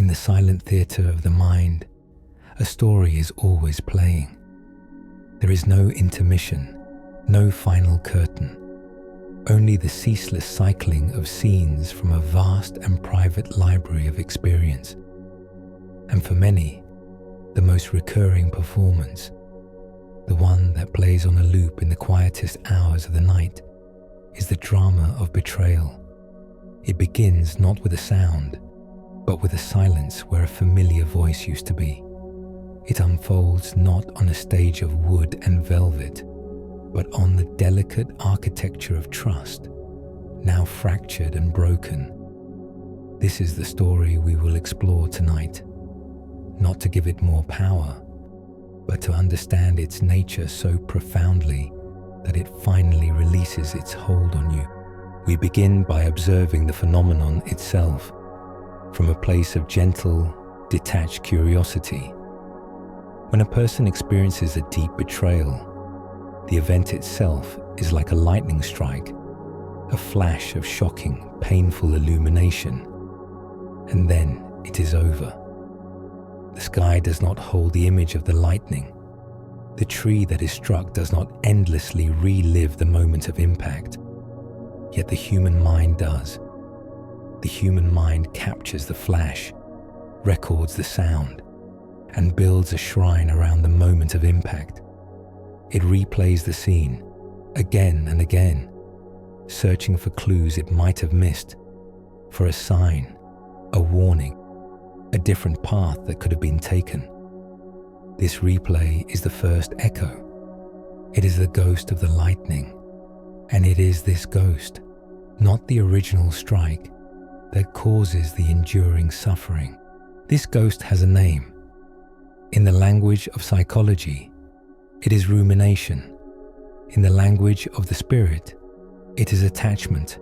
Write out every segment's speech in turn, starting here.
the silent theatre of the mind, a story is always playing. There is no intermission, no final curtain, only the ceaseless cycling of scenes from a vast and private library of experience. And for many, the most recurring performance, the one that plays on a loop in the quietest hours of the night, is the drama of betrayal. It begins not with a sound, but with a silence where a familiar voice used to be. It unfolds not on a stage of wood and velvet, but on the delicate architecture of trust, now fractured and broken. This is the story we will explore tonight, not to give it more power, but to understand its nature so profoundly that it finally releases its hold on you. We begin by observing the phenomenon itself from a place of gentle, detached curiosity. When a person experiences a deep betrayal, the event itself is like a lightning strike, a flash of shocking, painful illumination, and then it is over. The sky does not hold the image of the lightning. The tree that is struck does not endlessly relive the moment of impact, yet the human mind does. The human mind captures the flash, records the sound, and builds a shrine around the moment of impact. It replays the scene again and again, searching for clues it might have missed, for a sign, a warning, a different path that could have been taken. This replay is the first echo. It is the ghost of the lightning, and it is this ghost, not the original strike, that causes the enduring suffering. This ghost has a name. In the language of psychology, it is rumination. In the language of the spirit, it is attachment.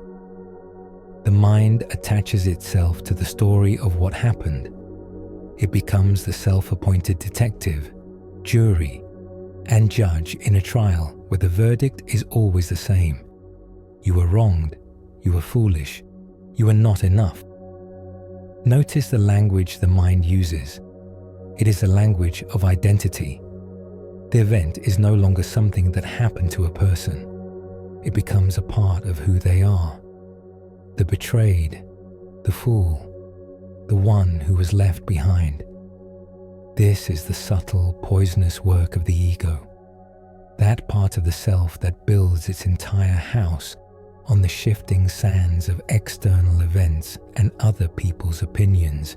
The mind attaches itself to the story of what happened. It becomes the self-appointed detective, jury, and judge in a trial where the verdict is always the same. You were wronged, you were foolish, you were not enough. Notice the language the mind uses. It is the language of identity. The event is no longer something that happened to a person. It becomes a part of who they are. The betrayed, the fool, the one who was left behind. This is the subtle, poisonous work of the ego. That part of the self that builds its entire house on the shifting sands of external events and other people's opinions.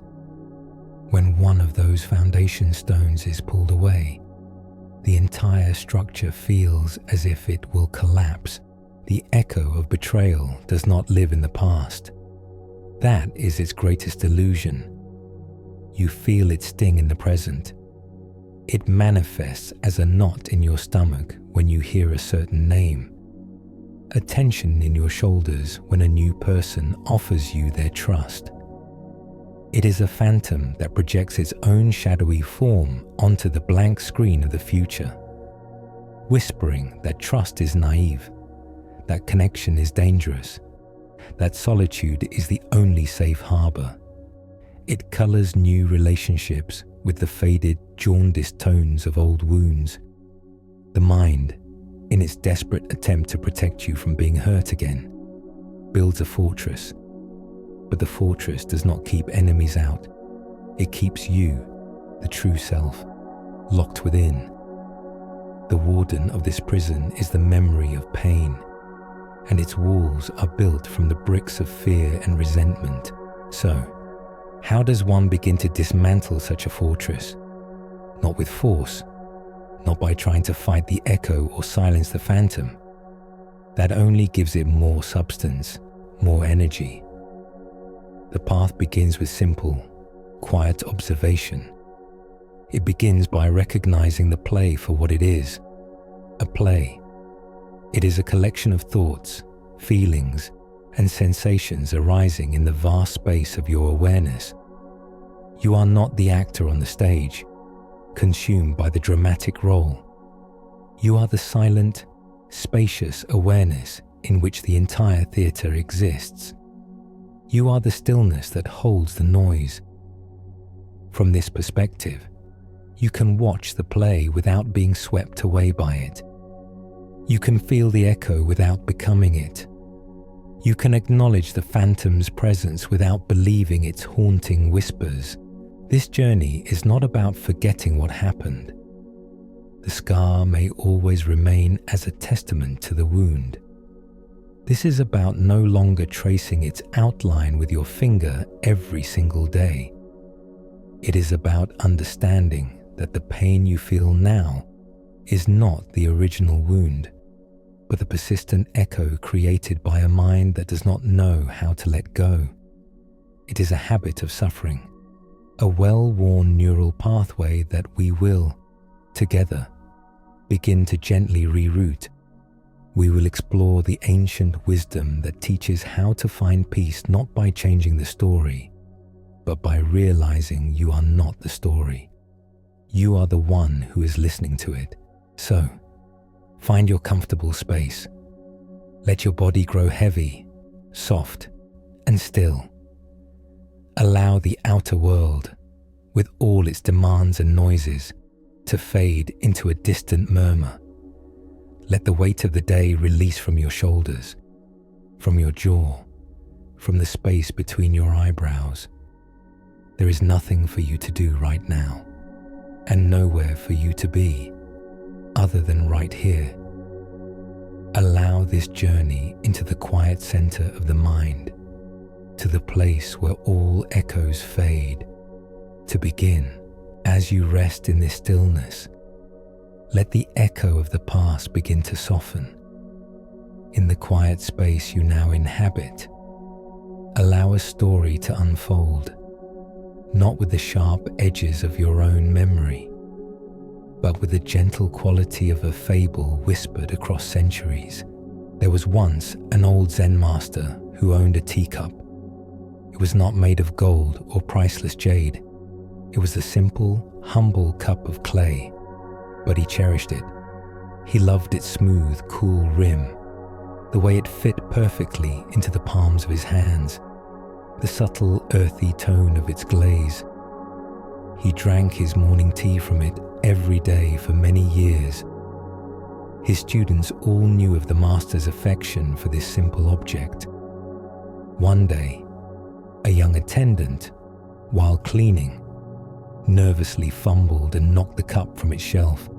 When one of those foundation stones is pulled away, the entire structure feels as if it will collapse. The echo of betrayal does not live in the past. That is its greatest illusion. You feel its sting in the present. It manifests as a knot in your stomach when you hear a certain name, a tension in your shoulders when a new person offers you their trust. It is a phantom that projects its own shadowy form onto the blank screen of the future, whispering that trust is naive, that connection is dangerous, that solitude is the only safe harbor. It colors new relationships with the faded, jaundiced tones of old wounds. The mind, in its desperate attempt to protect you from being hurt again, builds a fortress. But the fortress does not keep enemies out. It keeps you, the true self, locked within. The warden of this prison is the memory of pain, and its walls are built from the bricks of fear and resentment. So, how does one begin to dismantle such a fortress? Not with force, not by trying to fight the echo or silence the phantom. That only gives it more substance, more energy. The path begins with simple, quiet observation. It begins by recognizing the play for what it is, a play. It is a collection of thoughts, feelings, and sensations arising in the vast space of your awareness. You are not the actor on the stage, consumed by the dramatic role. You are the silent, spacious awareness in which the entire theatre exists. You are the stillness that holds the noise. From this perspective, you can watch the play without being swept away by it. You can feel the echo without becoming it. You can acknowledge the phantom's presence without believing its haunting whispers. This journey is not about forgetting what happened. The scar may always remain as a testament to the wound. This is about no longer tracing its outline with your finger every single day. It is about understanding that the pain you feel now is not the original wound, but the persistent echo created by a mind that does not know how to let go. It is a habit of suffering, a well-worn neural pathway that we will, together, begin to gently reroute. We will explore the ancient wisdom that teaches how to find peace not by changing the story, but by realizing you are not the story. You are the one who is listening to it. So, find your comfortable space. Let your body grow heavy, soft, and still. Allow the outer world, with all its demands and noises, to fade into a distant murmur. Let the weight of the day release from your shoulders, from your jaw, from the space between your eyebrows. There is nothing for you to do right now, and nowhere for you to be, other than right here. Allow this journey into the quiet center of the mind, to the place where all echoes fade, to begin. As you rest in this stillness, let the echo of the past begin to soften. In the quiet space you now inhabit, allow a story to unfold, not with the sharp edges of your own memory, but with the gentle quality of a fable whispered across centuries. There was once an old Zen master who owned a teacup. It was not made of gold or priceless jade. It was a simple, humble cup of clay, but he cherished it. He loved its smooth, cool rim, the way it fit perfectly into the palms of his hands, the subtle, earthy tone of its glaze. He drank his morning tea from it every day for many years. His students all knew of the master's affection for this simple object. One day, a young attendant, while cleaning, nervously fumbled and knocked the cup from its shelf.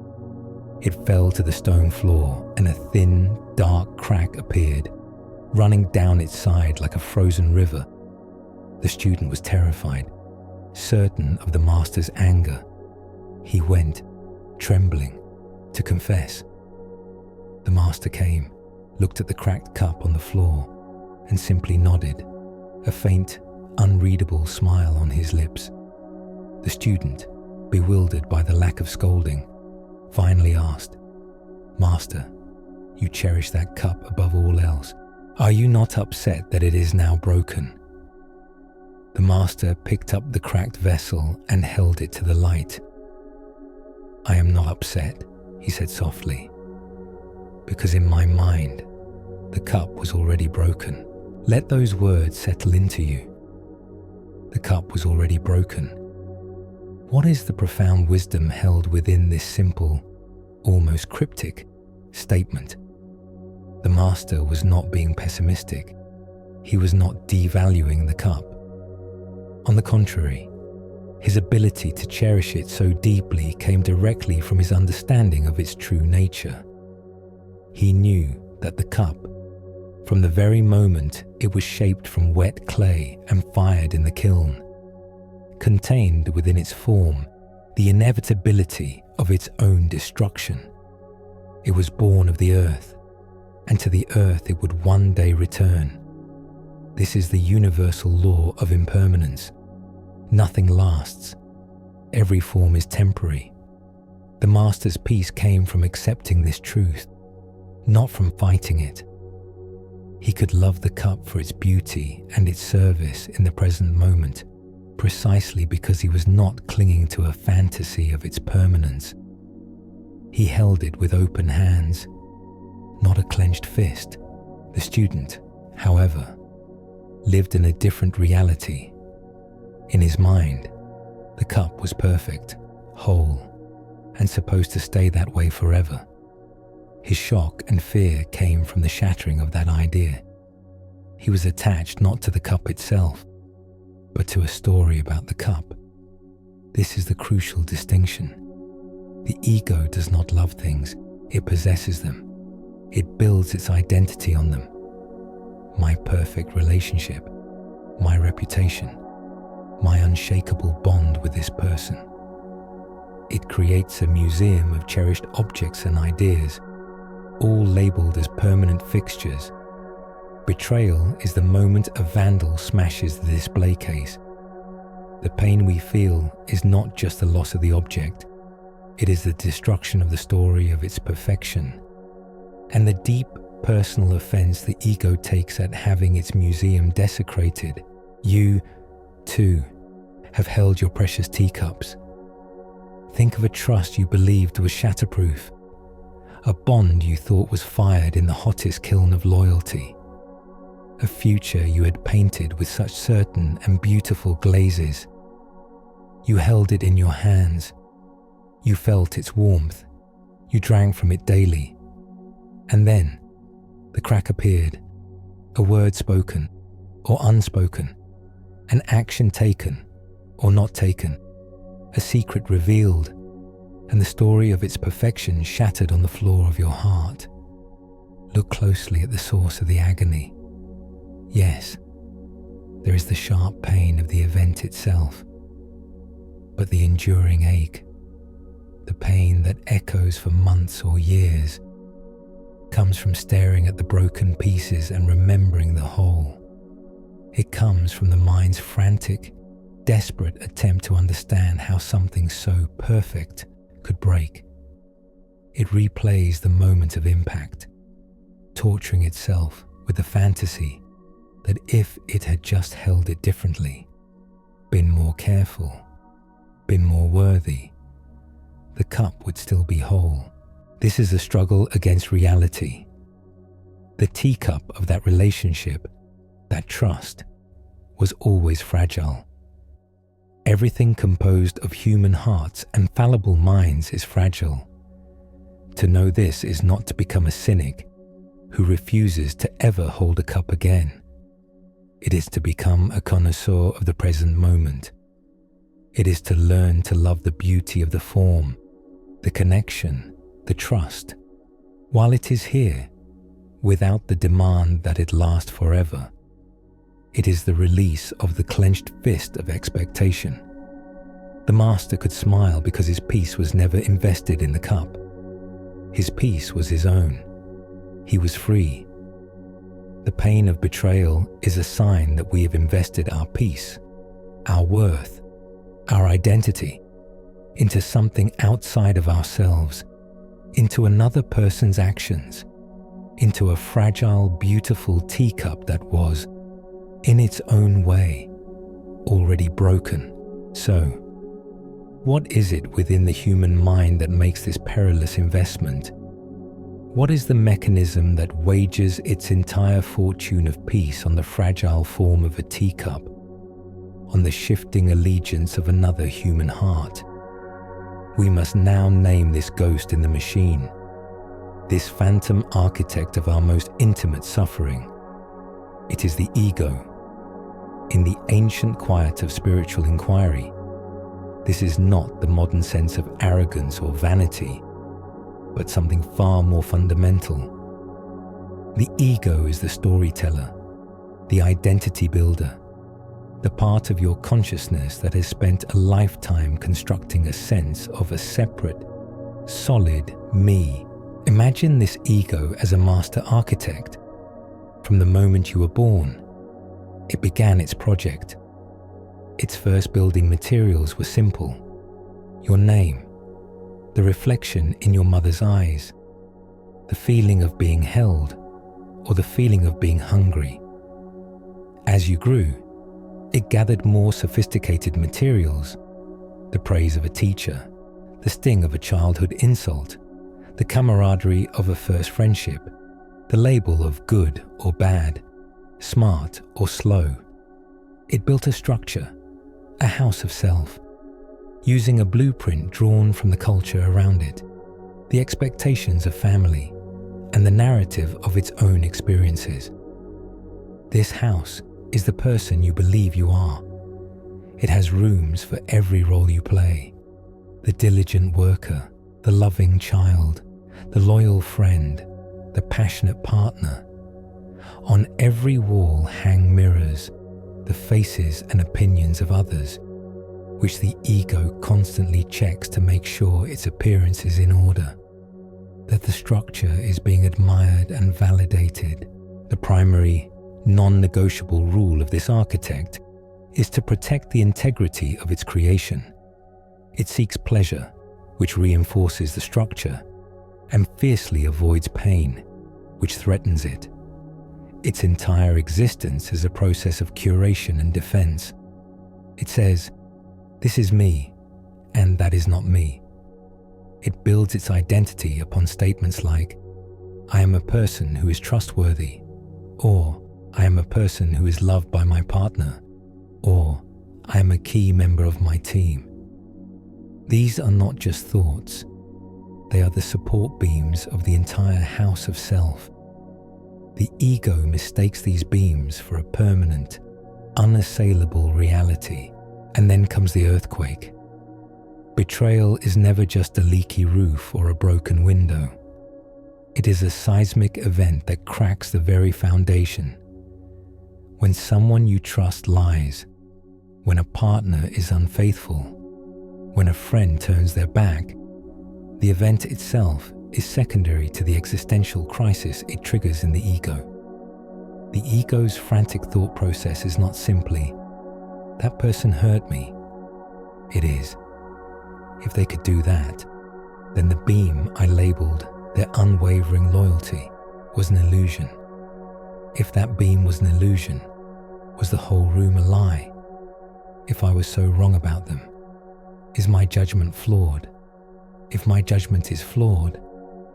It fell to the stone floor, and a thin, dark crack appeared, running down its side like a frozen river. The student was terrified, certain of the master's anger. He went, trembling, to confess. The master came, looked at the cracked cup on the floor, and simply nodded, a faint, unreadable smile on his lips. The student, bewildered by the lack of scolding, finally asked, "Master, you cherish that cup above all else. Are you not upset that it is now broken?" The master picked up the cracked vessel and held it to the light. "I am not upset," he said softly, "because in my mind, the cup was already broken." Let those words settle into you. The cup was already broken. What is the profound wisdom held within this simple, almost cryptic statement? The master was not being pessimistic. He was not devaluing the cup. On the contrary, his ability to cherish it so deeply came directly from his understanding of its true nature. He knew that the cup, from the very moment it was shaped from wet clay and fired in the kiln, contained within its form the inevitability of its own destruction. It was born of the earth, and to the earth it would one day return. This is the universal law of impermanence. Nothing lasts. Every form is temporary. The master's peace came from accepting this truth, not from fighting it. He could love the cup for its beauty and its service in the present moment, precisely because he was not clinging to a fantasy of its permanence. He held it with open hands, not a clenched fist. The student, however, lived in a different reality. In his mind, The cup was perfect, whole, and supposed to stay that way forever. His shock and fear came from the shattering of that idea. He was attached not to the cup itself, but to a story about the cup. This is the crucial distinction. The ego does not love things, it possesses them. It builds its identity on them. My perfect relationship, my reputation, my unshakable bond with this person. It creates a museum of cherished objects and ideas, all labeled as permanent fixtures. Betrayal is the moment a vandal smashes the display case. The pain we feel is not just the loss of the object, it is the destruction of the story of its perfection, and the deep personal offense the ego takes at having its museum desecrated. You, too, have held your precious teacups. Think of a trust you believed was shatterproof, a bond you thought was fired in the hottest kiln of loyalty, a future you had painted with such certain and beautiful glazes. You held it in your hands. You felt its warmth. You drank from it daily. And then, the crack appeared, a word spoken or unspoken, an action taken or not taken, a secret revealed, and the story of its perfection shattered on the floor of your heart. Look closely at the source of the agony. Yes, there is the sharp pain of the event itself, but the enduring ache, the pain that echoes for months or years, comes from staring at the broken pieces and remembering the whole. It comes from the mind's frantic, desperate attempt to understand how something so perfect could break. It replays the moment of impact, torturing itself with the fantasy that if it had just held it differently, been more careful, been more worthy, the cup would still be whole. This is a struggle against reality. The teacup of that relationship, that trust, was always fragile. Everything composed of human hearts and fallible minds is fragile. To know this is not to become a cynic who refuses to ever hold a cup again. It is to become a connoisseur of the present moment. It is to learn to love the beauty of the form, the connection, the trust, while it is here, without the demand that it last forever. It is the release of the clenched fist of expectation. The master could smile because his peace was never invested in the cup. His peace was his own. He was free. The pain of betrayal is a sign that we have invested our peace, our worth, our identity into something outside of ourselves, into another person's actions, into a fragile, beautiful teacup that was, in its own way, already broken. So, what is it within the human mind that makes this perilous investment? What is the mechanism that wagers its entire fortune of peace on the fragile form of a teacup, on the shifting allegiance of another human heart? We must now name this ghost in the machine, this phantom architect of our most intimate suffering. It is the ego. In the ancient quiet of spiritual inquiry, this is not the modern sense of arrogance or vanity, but something far more fundamental. The ego is the storyteller, the identity builder, the part of your consciousness that has spent a lifetime constructing a sense of a separate, solid me. Imagine this ego as a master architect. From the moment you were born, it began its project. Its first building materials were simple: your name, the reflection in your mother's eyes, the feeling of being held, or the feeling of being hungry. As you grew, it gathered more sophisticated materials: the praise of a teacher, the sting of a childhood insult, the camaraderie of a first friendship, the label of good or bad, smart or slow. It built a structure, a house of self. using a blueprint drawn from the culture around it, the expectations of family, and the narrative of its own experiences. This house is the person you believe you are. It has rooms for every role you play: the diligent worker, the loving child, the loyal friend, the passionate partner. On every wall hang mirrors, the faces and opinions of others, which the ego constantly checks to make sure its appearance is in order, that the structure is being admired and validated. The primary, non-negotiable rule of this architect is to protect the integrity of its creation. It seeks pleasure, which reinforces the structure, and fiercely avoids pain, which threatens it. Its entire existence is a process of curation and defense. It says, "This is me, and that is not me." It builds its identity upon statements like, "I am a person who is trustworthy," or "I am a person who is loved by my partner," or "I am a key member of my team." These are not just thoughts. They are the support beams of the entire house of self. The ego mistakes these beams for a permanent, unassailable reality, and then comes the earthquake. Betrayal is never just a leaky roof or a broken window. It is a seismic event that cracks the very foundation. When someone you trust lies, when a partner is unfaithful, when a friend turns their back, the event itself is secondary to the existential crisis it triggers in the ego. The ego's frantic thought process is not simply, "That person hurt me." It is, "If they could do that, then the beam I labeled their unwavering loyalty was an illusion. If that beam was an illusion, was the whole room a lie? If I was so wrong about them, is my judgment flawed? If my judgment is flawed,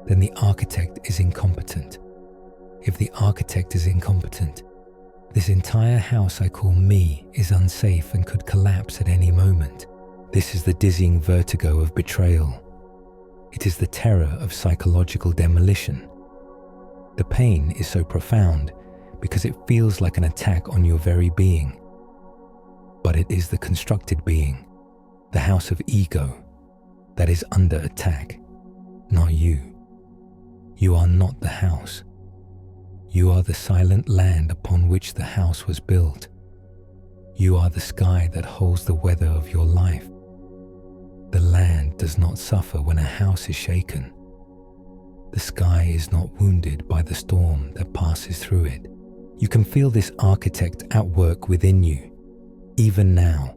then the architect is incompetent. If the architect is incompetent, this entire house I call me is unsafe and could collapse at any moment." This is the dizzying vertigo of betrayal. It is the terror of psychological demolition. The pain is so profound because it feels like an attack on your very being. But it is the constructed being, the house of ego, that is under attack, not you. You are not the house. You are the silent land upon which the house was built. You are the sky that holds the weather of your life. The land does not suffer when a house is shaken. The sky is not wounded by the storm that passes through it. You can feel this architect at work within you, even now.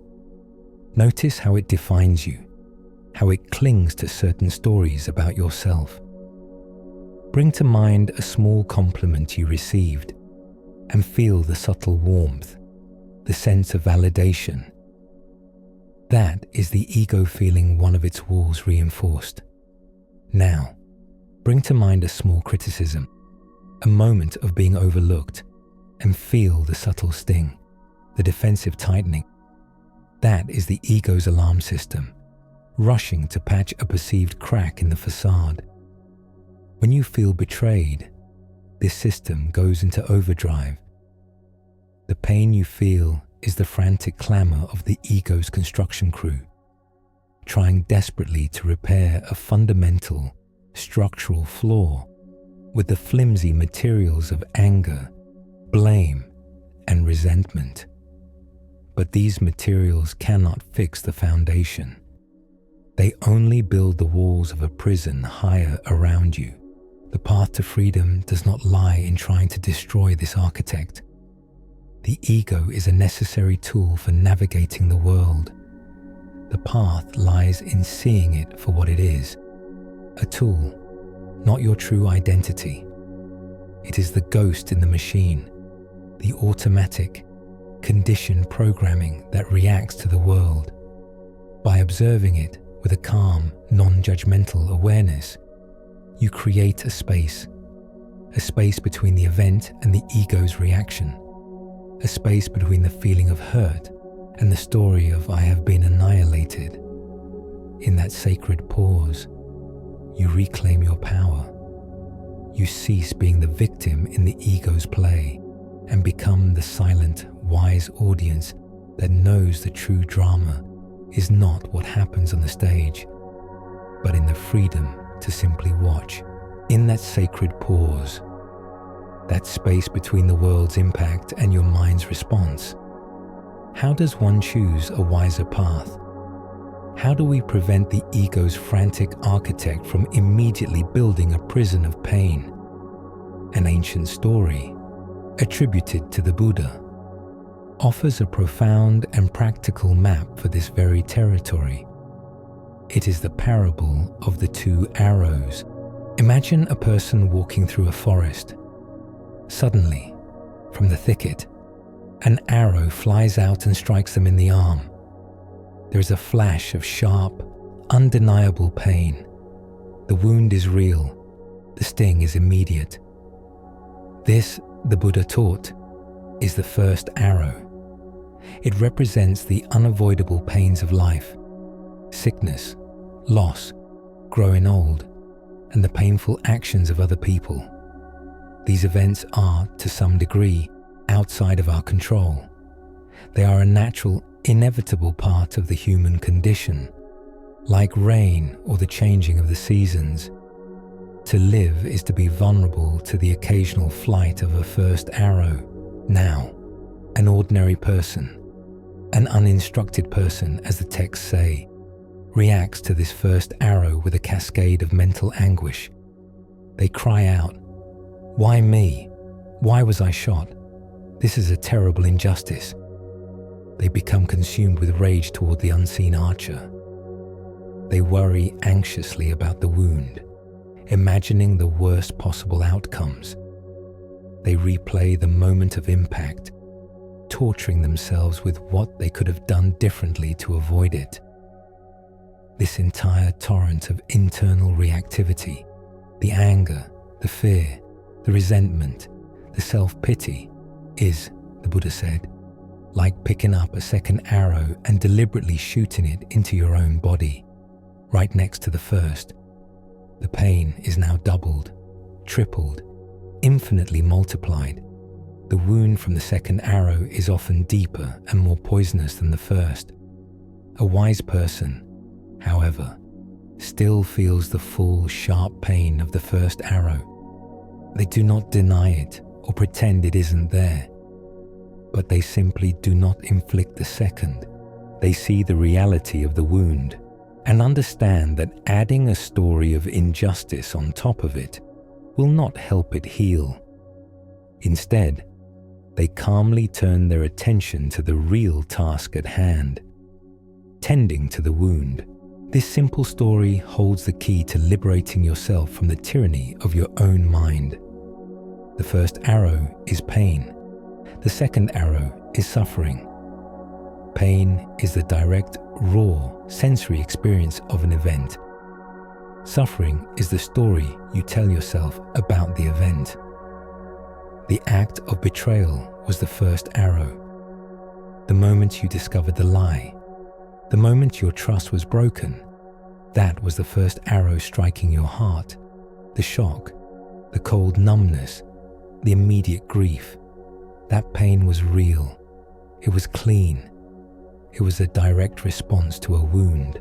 Notice how it defines you, how it clings to certain stories about yourself. Bring to mind a small compliment you received and feel the subtle warmth, the sense of validation. That is the ego feeling one of its walls reinforced. Now, bring to mind a small criticism, a moment of being overlooked, and feel the subtle sting, the defensive tightening. That is the ego's alarm system, rushing to patch a perceived crack in the facade. When you feel betrayed, this system goes into overdrive. The pain you feel is the frantic clamor of the ego's construction crew, trying desperately to repair a fundamental, structural flaw with the flimsy materials of anger, blame, and resentment. But these materials cannot fix the foundation. They only build the walls of a prison higher around you. The path to freedom does not lie in trying to destroy this architect. The ego is a necessary tool for navigating the world. The path lies in seeing it for what it is, a tool, not your true identity. It is the ghost in the machine, the automatic, conditioned programming that reacts to the world. By observing it with a calm, non-judgmental awareness, you create a space between the event and the ego's reaction, a space between the feeling of hurt and the story of "I have been annihilated." that sacred pause, you reclaim your power. You cease being the victim in the ego's play and become the silent, wise audience that knows the true drama is not what happens on the stage, but in the freedom to simply watch. In that sacred pause, that space between the world's impact and your mind's response, how does one choose a wiser path? How do we prevent the ego's frantic architect from immediately building a prison of pain? An ancient story, attributed to the Buddha, offers a profound and practical map for this very territory. It is the parable of the two arrows. Imagine a person walking through a forest. Suddenly, from the thicket, an arrow flies out and strikes them in the arm. There is a flash of sharp, undeniable pain. The wound is real. The sting is immediate. This, the Buddha taught, is the first arrow. It represents the unavoidable pains of life, sickness, loss, growing old, and the painful actions of other people. These events are, to some degree, outside of our control. They are a natural, inevitable part of the human condition, like rain or the changing of the seasons. To live is to be vulnerable to the occasional flight of a first arrow. Now, an ordinary person, an uninstructed person, as the texts say, reacts to this first arrow with a cascade of mental anguish. They cry out, "Why me? Why was I shot? This is a terrible injustice." They become consumed with rage toward the unseen archer. They worry anxiously about the wound, imagining the worst possible outcomes. They replay the moment of impact, torturing themselves with what they could have done differently to avoid it. This entire torrent of internal reactivity, the anger, the fear, the resentment, the self-pity, is, the Buddha said, like picking up a second arrow and deliberately shooting it into your own body, right next to the first. The pain is now doubled, tripled, infinitely multiplied. The wound from the second arrow is often deeper and more poisonous than the first. A wise person, however, still feels the full, sharp pain of the first arrow. They do not deny it or pretend it isn't there, but they simply do not inflict the second. They see the reality of the wound and understand that adding a story of injustice on top of it will not help it heal. Instead, they calmly turn their attention to the real task at hand, tending to the wound. This simple story holds the key to liberating yourself from the tyranny of your own mind. The first arrow is pain. The second arrow is suffering. Pain is the direct, raw, sensory experience of an event. Suffering is the story you tell yourself about the event. The act of betrayal was the first arrow. The moment you discovered the lie, the moment your trust was broken, that was the first arrow striking your heart. The shock, the cold numbness, the immediate grief. That pain was real. It was clean. It was a direct response to a wound.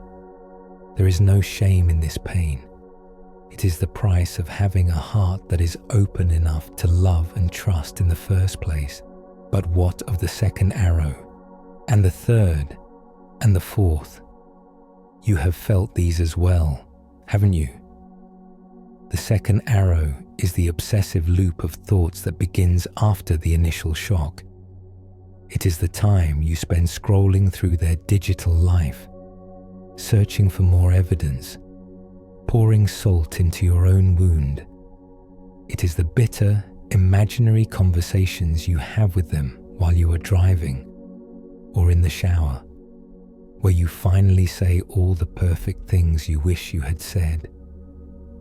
There is no shame in this pain. It is the price of having a heart that is open enough to love and trust in the first place. But what of the second arrow, and the third, and the fourth? You have felt these as well, haven't you? The second arrow is the obsessive loop of thoughts that begins after the initial shock. It is the time you spend scrolling through their digital life, searching for more evidence, pouring salt into your own wound. It is the bitter, imaginary conversations you have with them while you are driving or in the shower, where you finally say all the perfect things you wish you had said.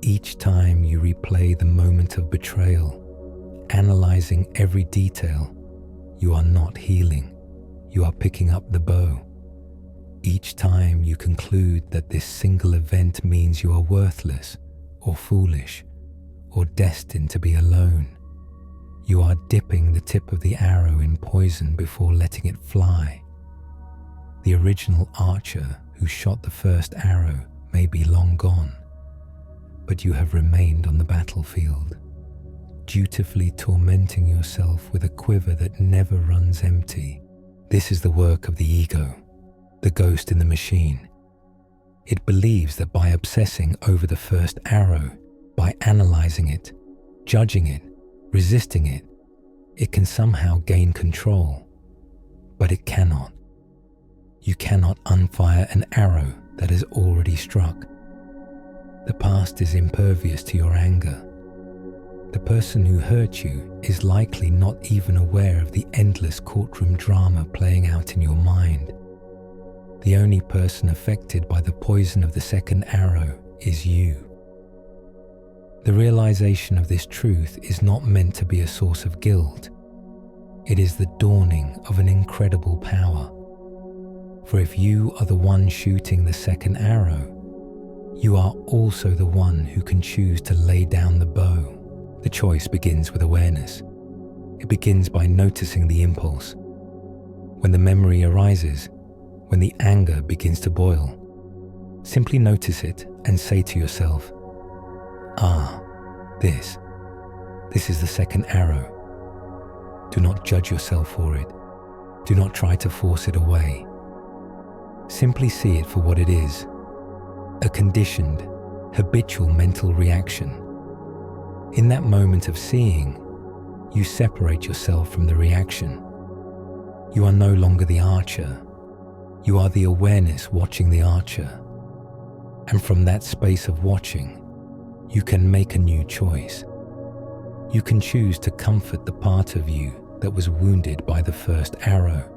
Each time you replay the moment of betrayal, analyzing every detail, you are not healing, you are picking up the bow. each time you conclude that this single event means you are worthless or foolish or destined to be alone, you are dipping the tip of the arrow in poison before letting it fly. The original archer who shot the first arrow may be long gone, but you have remained on the battlefield, dutifully tormenting yourself with a quiver that never runs empty. This is the work of the ego, the ghost in the machine. It believes that by obsessing over the first arrow, by analyzing it, judging it, resisting it, it can somehow gain control. But it cannot. You cannot unfire an arrow that has already struck. The past is impervious to your anger. The person who hurt you is likely not even aware of the endless courtroom drama playing out in your mind. The only person affected by the poison of the second arrow is you. The realization of this truth is not meant to be a source of guilt. It is the dawning of an incredible power. For if you are the one shooting the second arrow, you are also the one who can choose to lay down the bow. The choice begins with awareness. It begins by noticing the impulse. When the memory arises, when the anger begins to boil, simply notice it and say to yourself, this is the second arrow. Do not judge yourself for it. Do not try to force it away. Simply see it for what it is, a conditioned, habitual mental reaction. In that moment of seeing, you separate yourself from the reaction. You are no longer the archer. You are the awareness watching the archer. And from that space of watching, you can make a new choice. You can choose to comfort the part of you that was wounded by the first arrow,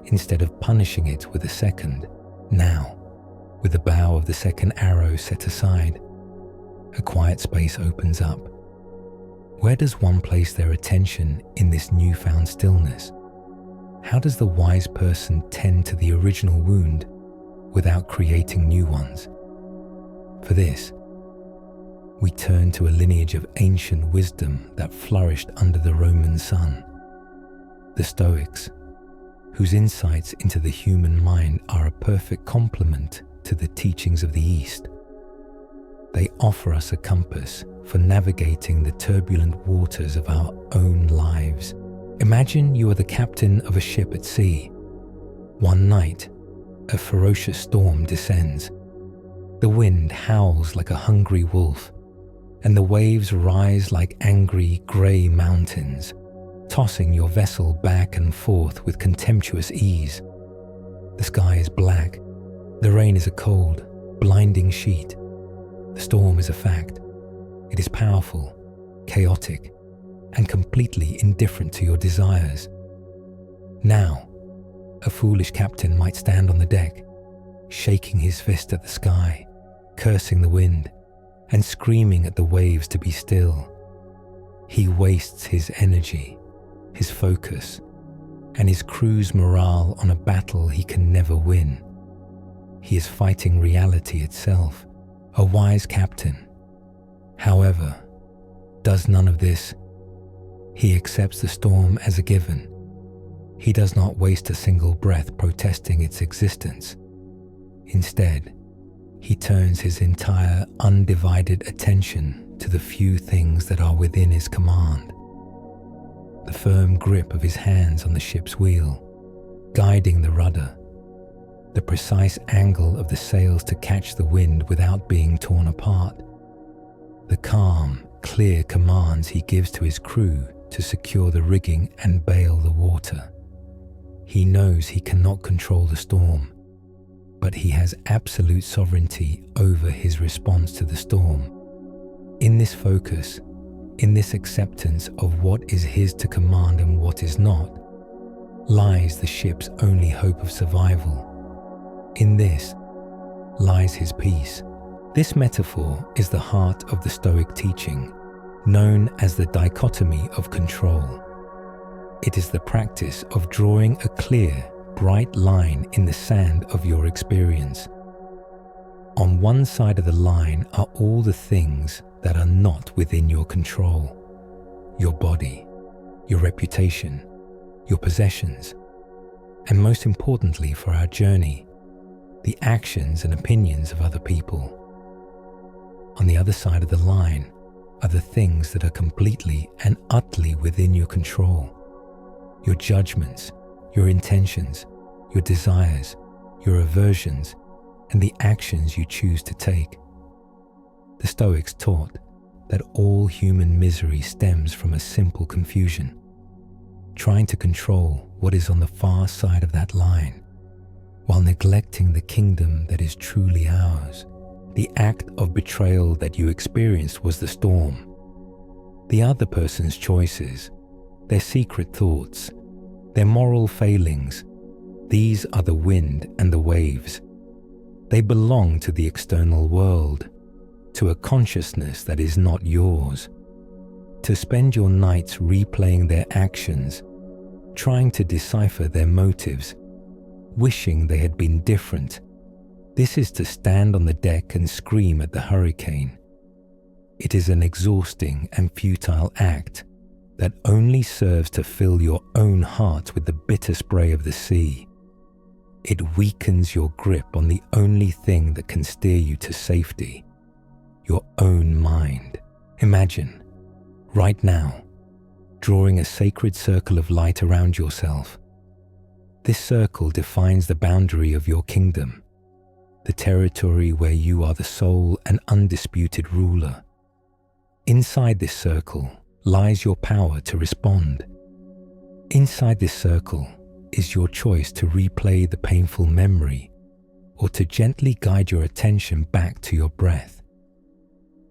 instead of punishing it with a second. Now, with the bow of the second arrow set aside, a quiet space opens up. Where does one place their attention in this newfound stillness? How does the wise person tend to the original wound without creating new ones? For this, we turn to a lineage of ancient wisdom that flourished under the Roman sun, the Stoics, whose insights into the human mind are a perfect complement to the teachings of the East. They offer us a compass for navigating the turbulent waters of our own lives. Imagine you are the captain of a ship at sea. One night, a ferocious storm descends. The wind howls like a hungry wolf, and the waves rise like angry grey mountains, tossing your vessel back and forth with contemptuous ease. The sky is black. The rain is a cold, blinding sheet. The storm is a fact. It is powerful, chaotic, and completely indifferent to your desires. Now, a foolish captain might stand on the deck, shaking his fist at the sky, cursing the wind, and screaming at the waves to be still. He wastes his energy, his focus, and his crew's morale on a battle he can never win. He is fighting reality itself, a wise captain. However, does none of this. He accepts the storm as a given. He does not waste a single breath protesting its existence. Instead, he turns his entire undivided attention to the few things that are within his command. The firm grip of his hands on the ship's wheel, guiding the rudder, the precise angle of the sails to catch the wind without being torn apart, the calm, clear commands he gives to his crew to secure the rigging and bail the water. He knows he cannot control the storm, but he has absolute sovereignty over his response to the storm. In this focus, in this acceptance of what is his to command and what is not, lies the ship's only hope of survival. In this lies his peace. This metaphor is the heart of the Stoic teaching, known as the dichotomy of control. It is the practice of drawing a clear, bright line in the sand of your experience. On one side of the line are all the things that are not within your control: your body, your reputation, your possessions, and most importantly for our journey, the actions and opinions of other people. On the other side of the line are the things that are completely and utterly within your control: your judgments, your intentions, your desires, your aversions, and the actions you choose to take. The Stoics taught that all human misery stems from a simple confusion, trying to control what is on the far side of that line, while neglecting the kingdom that is truly ours. The act of betrayal that you experienced was the storm. The other person's choices, their secret thoughts, their moral failings, these are the wind and the waves. They belong to the external world, to a consciousness that is not yours. To spend your nights replaying their actions, trying to decipher their motives, wishing they had been different, this is to stand on the deck and scream at the hurricane. It is an exhausting and futile act that only serves to fill your own heart with the bitter spray of the sea. It weakens your grip on the only thing that can steer you to safety: your own mind. Imagine, right now, drawing a sacred circle of light around yourself. This circle defines the boundary of your kingdom, the territory where you are the sole and undisputed ruler. Inside this circle lies your power to respond. Inside this circle is your choice to replay the painful memory or to gently guide your attention back to your breath.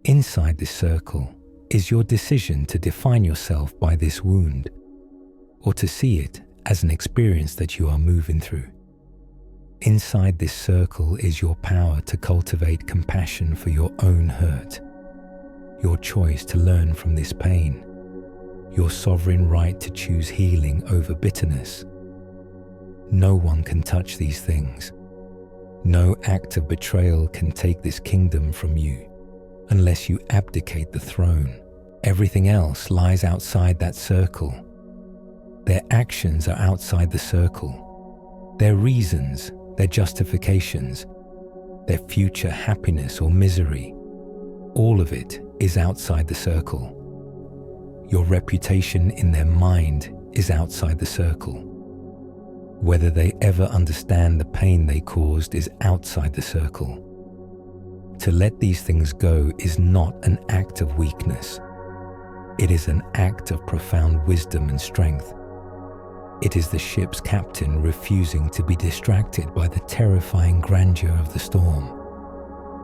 Inside this circle is your decision to define yourself by this wound or to see it as an experience that you are moving through. Inside this circle is your power to cultivate compassion for your own hurt, your choice to learn from this pain, your sovereign right to choose healing over bitterness. No one can touch these things. No act of betrayal can take this kingdom from you unless you abdicate the throne. Everything else lies outside that circle. Their actions are outside the circle. Their reasons, their justifications, their future happiness or misery, all of it is outside the circle. Your reputation in their mind is outside the circle. Whether they ever understand the pain they caused is outside the circle. To let these things go is not an act of weakness. It is an act of profound wisdom and strength. It is the ship's captain refusing to be distracted by the terrifying grandeur of the storm,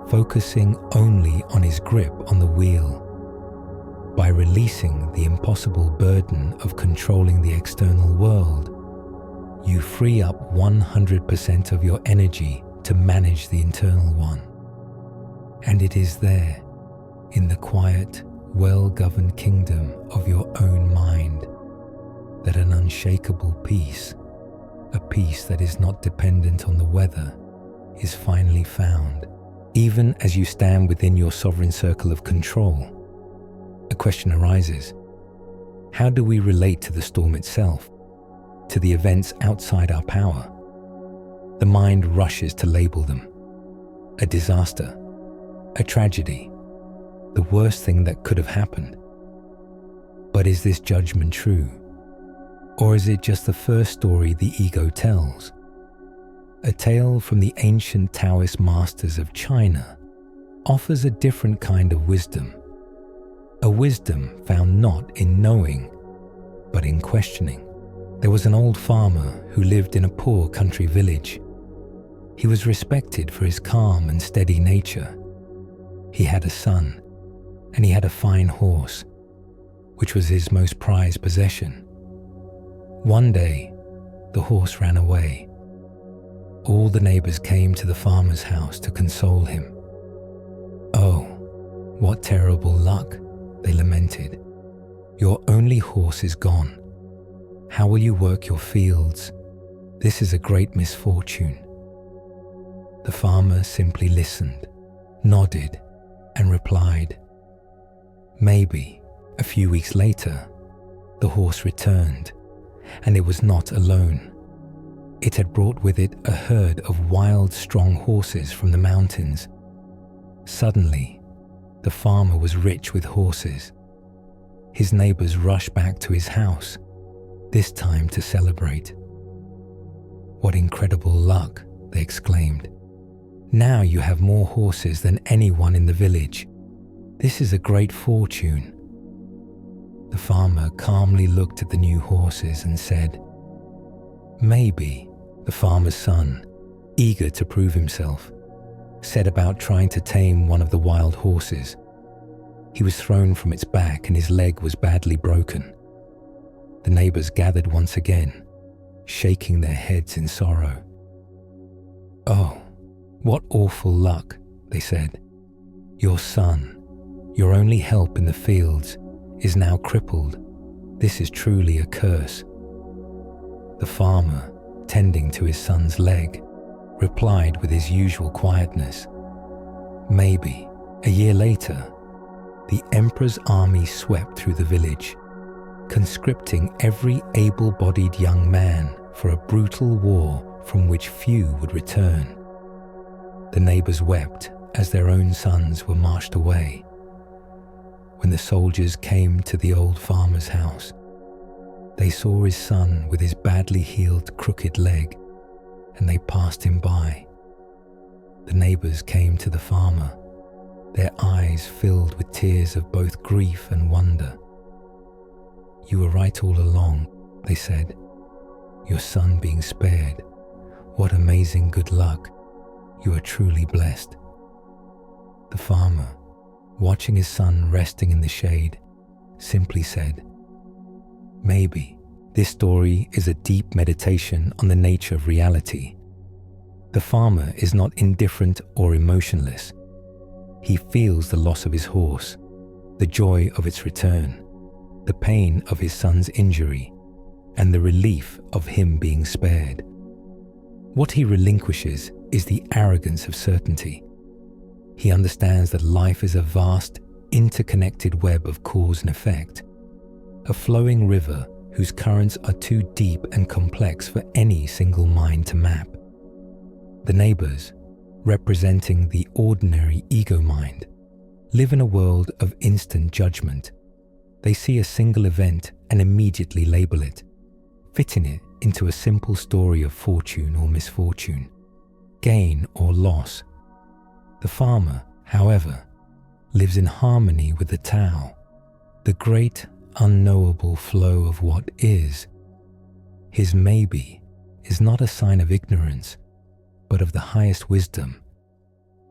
focusing only on his grip on the wheel. By releasing the impossible burden of controlling the external world, you free up 100% of your energy to manage the internal one. And it is there, in the quiet, well-governed kingdom of your own mind, that an unshakable peace, a peace that is not dependent on the weather, is finally found. Even as you stand within your sovereign circle of control, a question arises: how do we relate to the storm itself, to the events outside our power? The mind rushes to label them: a disaster, a tragedy, the worst thing that could have happened. But is this judgment true? Or is it just the first story the ego tells? A tale from the ancient Taoist masters of China offers a different kind of wisdom. A wisdom found not in knowing, but in questioning. There was an old farmer who lived in a poor country village. He was respected for his calm and steady nature. He had a son, and he had a fine horse, which was his most prized possession. One day, the horse ran away. All the neighbors came to the farmer's house to console him. "Oh, what terrible luck," they lamented. "Your only horse is gone. How will you work your fields? This is a great misfortune." The farmer simply listened, nodded, and replied, "Maybe." A few weeks later, the horse returned, and it was not alone. It had brought with it a herd of wild, strong horses from the mountains. Suddenly, the farmer was rich with horses. His neighbors rushed back to his house, this time to celebrate. "What incredible luck," they exclaimed. "Now you have more horses than anyone in the village. This is a great fortune." The farmer calmly looked at the new horses and said, "Maybe." The farmer's son, eager to prove himself, set about trying to tame one of the wild horses. He was thrown from its back and his leg was badly broken. The neighbors gathered once again, shaking their heads in sorrow. "Oh, what awful luck," they said. "Your son, your only help in the fields, is now crippled. This is truly a curse." The farmer, tending to his son's leg, replied with his usual quietness, "Maybe." A year later, the emperor's army swept through the village, conscripting every able-bodied young man for a brutal war from which few would return. The neighbors wept as their own sons were marched away. When the soldiers came to the old farmer's house, they saw his son with his badly healed crooked leg, and they passed him by. The neighbors came to the farmer, their eyes filled with tears of both grief and wonder. "You were right all along," they said. "Your son being spared. What amazing good luck. You are truly blessed." The farmer, watching his son resting in the shade, simply said, "Maybe." This story is a deep meditation on the nature of reality. The farmer is not indifferent or emotionless. He feels the loss of his horse, the joy of its return, the pain of his son's injury, and the relief of him being spared. What he relinquishes is the arrogance of certainty. He understands that life is a vast, interconnected web of cause and effect, a flowing river whose currents are too deep and complex for any single mind to map. The neighbors, representing the ordinary ego mind, live in a world of instant judgment. They see a single event and immediately label it, fitting it into a simple story of fortune or misfortune, gain or loss. The farmer, however, lives in harmony with the Tao, the great unknowable flow of what is. His maybe is not a sign of ignorance, but of the highest wisdom.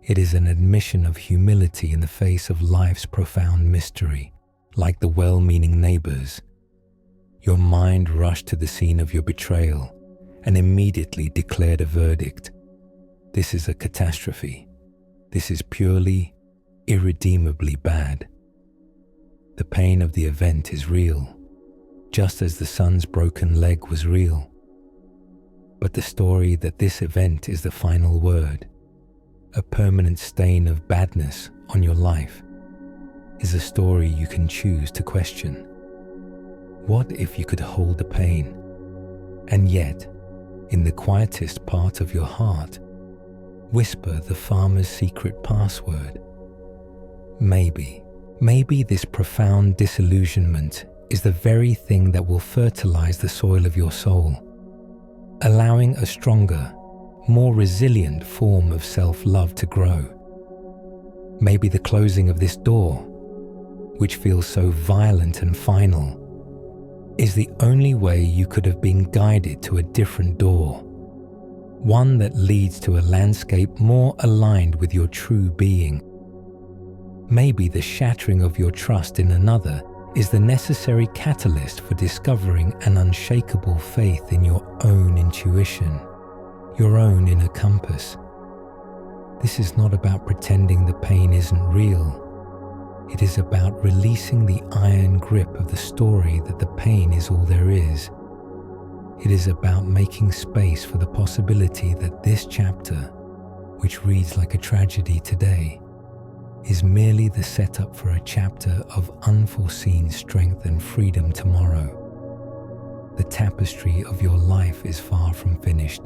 It is an admission of humility in the face of life's profound mystery. Like the well-meaning neighbors, your mind rushed to the scene of your betrayal and immediately declared a verdict. This is a catastrophe. This is purely, irredeemably bad. The pain of the event is real, just as the son's broken leg was real. But the story that this event is the final word, a permanent stain of badness on your life, is a story you can choose to question. What if you could hold the pain, and yet, in the quietest part of your heart, whisper the farmer's secret password? Maybe this profound disillusionment is the very thing that will fertilize the soil of your soul, allowing a stronger, more resilient form of self-love to grow. Maybe the closing of this door, which feels so violent and final, is the only way you could have been guided to a different door, one that leads to a landscape more aligned with your true being. Maybe the shattering of your trust in another is the necessary catalyst for discovering an unshakable faith in your own intuition, your own inner compass. This is not about pretending the pain isn't real. It is about releasing the iron grip of the story that the pain is all there is. It is about making space for the possibility that this chapter, which reads like a tragedy today, is merely the setup for a chapter of unforeseen strength and freedom tomorrow. The tapestry of your life is far from finished.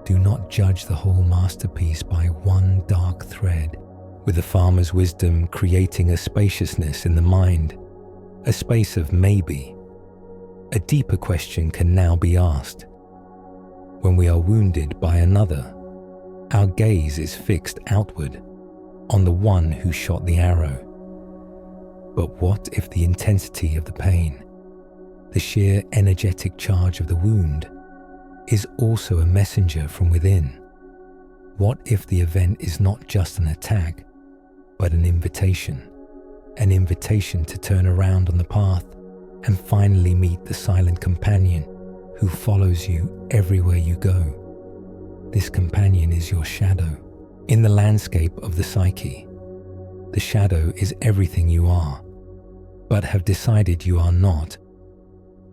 Do not judge the whole masterpiece by one dark thread, with the farmer's wisdom creating a spaciousness in the mind, a space of maybe. A deeper question can now be asked. When we are wounded by another, our gaze is fixed outward, on the one who shot the arrow. But what if the intensity of the pain, the sheer energetic charge of the wound, is also a messenger from within? What if the event is not just an attack, but an invitation to turn around on the path and finally meet the silent companion who follows you everywhere you go? This companion is your shadow. In the landscape of the psyche, the shadow is everything you are, but have decided you are not.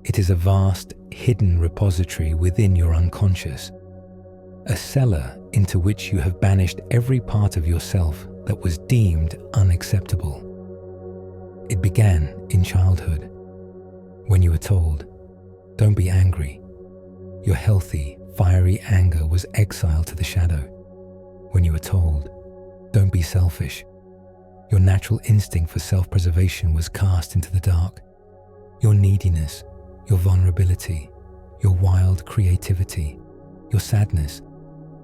It is a vast, hidden repository within your unconscious, a cellar into which you have banished every part of yourself that was deemed unacceptable. It began in childhood, when you were told, "Don't be angry." Your healthy, fiery anger was exiled to the shadow. When you were told, "Don't be selfish," your natural instinct for self-preservation was cast into the dark. Your neediness, your vulnerability, your wild creativity, your sadness,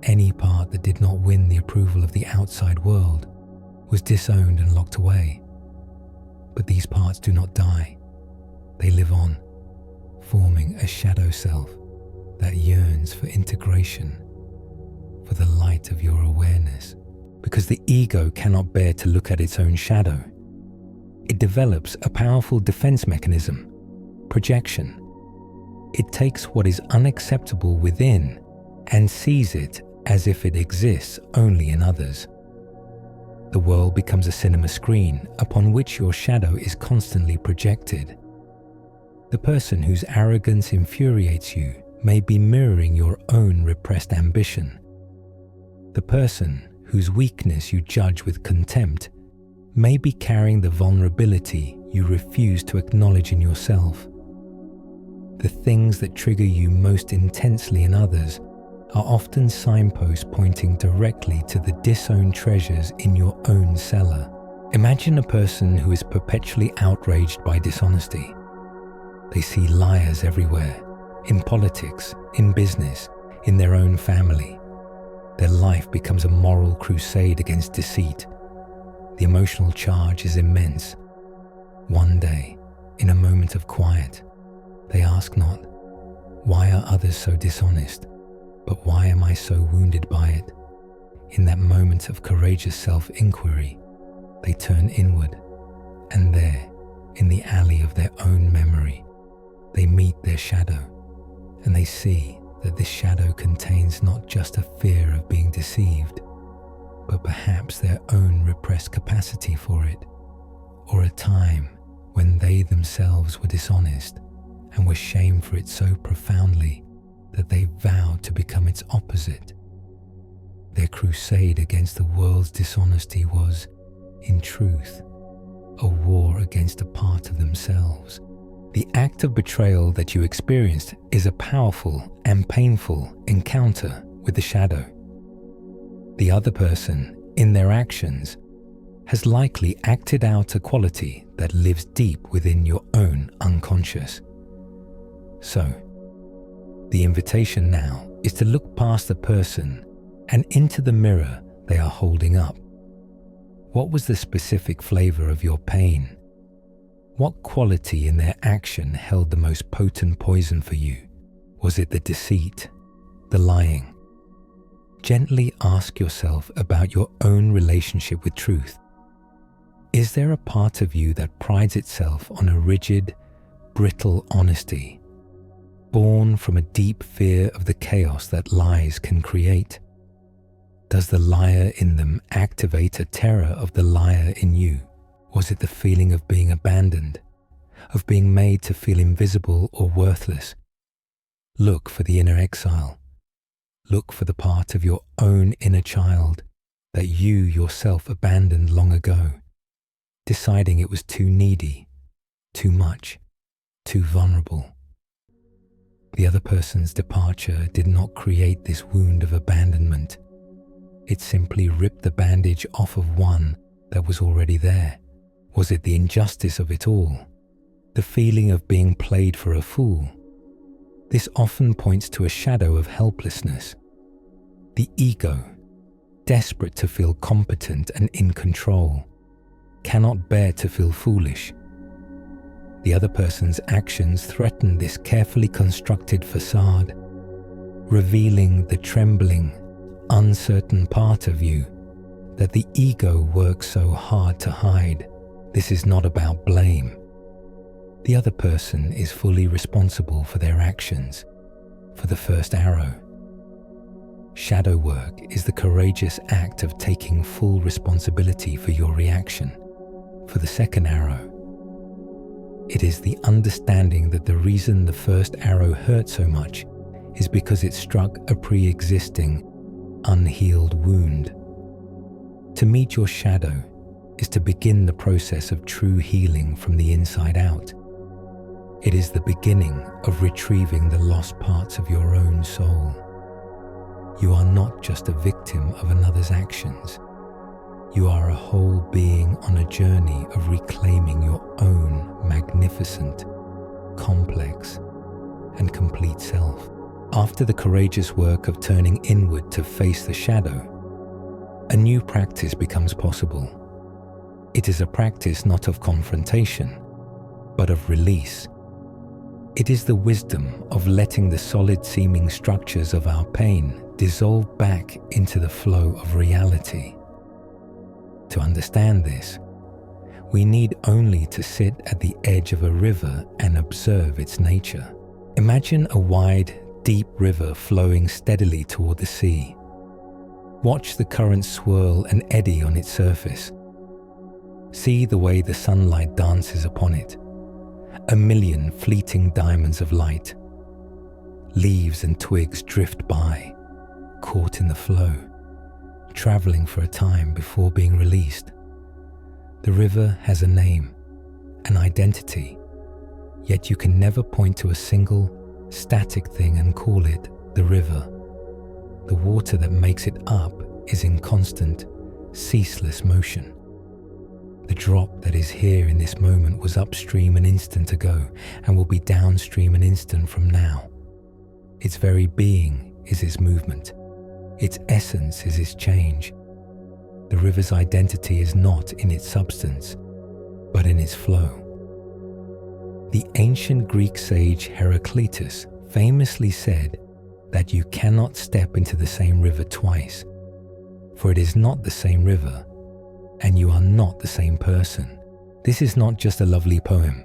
any part that did not win the approval of the outside world, was disowned and locked away. But these parts do not die. They live on, forming a shadow self that yearns for integration, for the light of your awareness. Because the ego cannot bear to look at its own shadow, it develops a powerful defense mechanism, projection. It takes what is unacceptable within and sees it as if it exists only in others. The world becomes a cinema screen upon which your shadow is constantly projected. The person whose arrogance infuriates you may be mirroring your own repressed ambition. The person whose weakness you judge with contempt may be carrying the vulnerability you refuse to acknowledge in yourself. The things that trigger you most intensely in others are often signposts pointing directly to the disowned treasures in your own cellar. Imagine a person who is perpetually outraged by dishonesty. They see liars everywhere, in politics, in business, in their own family. Their life becomes a moral crusade against deceit. The emotional charge is immense. One day, in a moment of quiet, they ask not, "Why are others so dishonest?" but "Why am I so wounded by it?" In that moment of courageous self-inquiry, they turn inward, and there, in the alley of their own memory, they meet their shadow, and they see that this shadow contains not just a fear of being deceived, but perhaps their own repressed capacity for it, or a time when they themselves were dishonest and were shamed for it so profoundly that they vowed to become its opposite. Their crusade against the world's dishonesty was, in truth, a war against a part of themselves. The act of betrayal that you experienced is a powerful and painful encounter with the shadow. The other person, in their actions, has likely acted out a quality that lives deep within your own unconscious. So, the invitation now is to look past the person and into the mirror they are holding up. What was the specific flavor of your pain? What quality in their action held the most potent poison for you? Was it the deceit, the lying? Gently ask yourself about your own relationship with truth. Is there a part of you that prides itself on a rigid, brittle honesty, born from a deep fear of the chaos that lies can create? Does the liar in them activate a terror of the liar in you? Was it the feeling of being abandoned, of being made to feel invisible or worthless? Look for the inner exile. Look for the part of your own inner child that you yourself abandoned long ago, deciding it was too needy, too much, too vulnerable. The other person's departure did not create this wound of abandonment. It simply ripped the bandage off of one that was already there. Was it the injustice of it all? The feeling of being played for a fool? This often points to a shadow of helplessness. The ego, desperate to feel competent and in control, cannot bear to feel foolish. The other person's actions threaten this carefully constructed facade, revealing the trembling, uncertain part of you that the ego works so hard to hide. This is not about blame. The other person is fully responsible for their actions, for the first arrow. Shadow work is the courageous act of taking full responsibility for your reaction, for the second arrow. It is the understanding that the reason the first arrow hurt so much is because it struck a pre-existing, unhealed wound. To meet your shadow is to begin the process of true healing from the inside out. It is the beginning of retrieving the lost parts of your own soul. You are not just a victim of another's actions. You are a whole being on a journey of reclaiming your own magnificent, complex, and complete self. After the courageous work of turning inward to face the shadow, a new practice becomes possible. It is a practice not of confrontation, but of release. It is the wisdom of letting the solid-seeming structures of our pain dissolve back into the flow of reality. To understand this, we need only to sit at the edge of a river and observe its nature. Imagine a wide, deep river flowing steadily toward the sea. Watch the currents swirl and eddy on its surface. See the way the sunlight dances upon it. A million fleeting diamonds of light. Leaves and twigs drift by, caught in the flow, traveling for a time before being released. The river has a name, an identity, yet you can never point to a single, static thing and call it the river. The water that makes it up is in constant, ceaseless motion. The drop that is here in this moment was upstream an instant ago and will be downstream an instant from now. Its very being is its movement. Its essence is its change. The river's identity is not in its substance, but in its flow. The ancient Greek sage Heraclitus famously said that you cannot step into the same river twice, for it is not the same river, and you are not the same person. This is not just a lovely poem.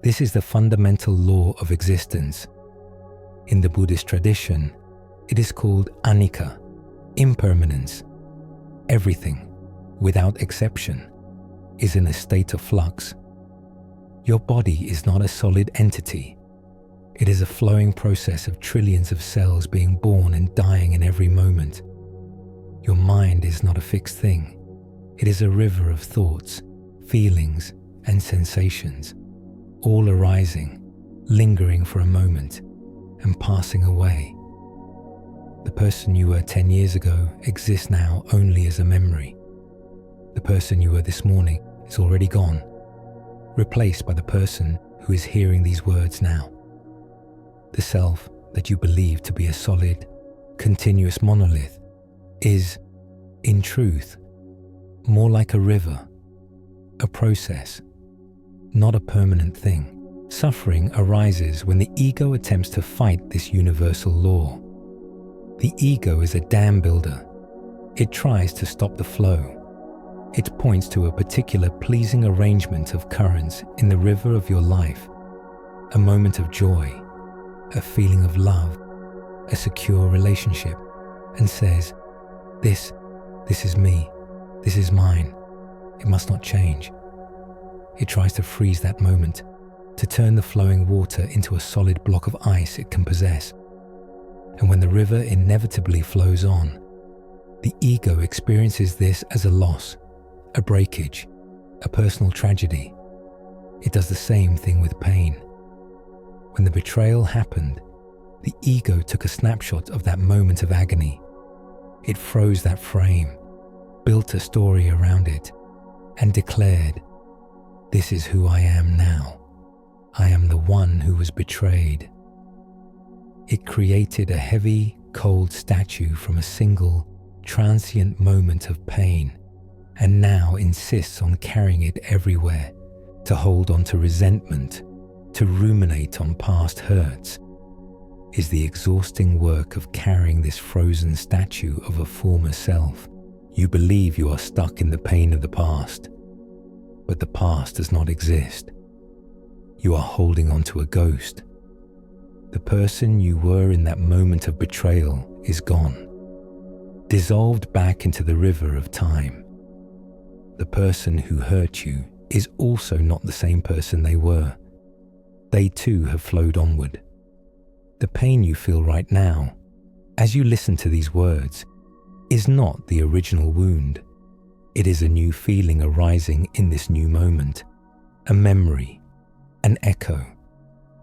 This is the fundamental law of existence. In the Buddhist tradition, it is called anicca, impermanence. Everything, without exception, is in a state of flux. Your body is not a solid entity. It is a flowing process of trillions of cells being born and dying in every moment. Your mind is not a fixed thing. It is a river of thoughts, feelings, and sensations, all arising, lingering for a moment, and passing away. The person you were 10 years ago exists now only as a memory. The person you were this morning is already gone, replaced by the person who is hearing these words now. The self that you believe to be a solid, continuous monolith is, in truth, more like a river, a process, not a permanent thing. Suffering arises when the ego attempts to fight this universal law. The ego is a dam builder. It tries to stop the flow. It points to a particular pleasing arrangement of currents in the river of your life, a moment of joy, a feeling of love, a secure relationship, and says, this is me. This is mine. It must not change. It tries to freeze that moment, to turn the flowing water into a solid block of ice it can possess. And when the river inevitably flows on, the ego experiences this as a loss, a breakage, a personal tragedy. It does the same thing with pain. When the betrayal happened, the ego took a snapshot of that moment of agony. It froze that frame, built a story around it, and declared, "This is who I am now. I am the one who was betrayed." It created a heavy, cold statue from a single, transient moment of pain, and now insists on carrying it everywhere, to hold on to resentment, to ruminate on past hurts. Is the exhausting work of carrying this frozen statue of a former self. You believe you are stuck in the pain of the past, but the past does not exist. You are holding on to a ghost. The person you were in that moment of betrayal is gone, dissolved back into the river of time. The person who hurt you is also not the same person they were. They too have flowed onward. The pain you feel right now, as you listen to these words, is not the original wound. It is a new feeling arising in this new moment, a memory, an echo,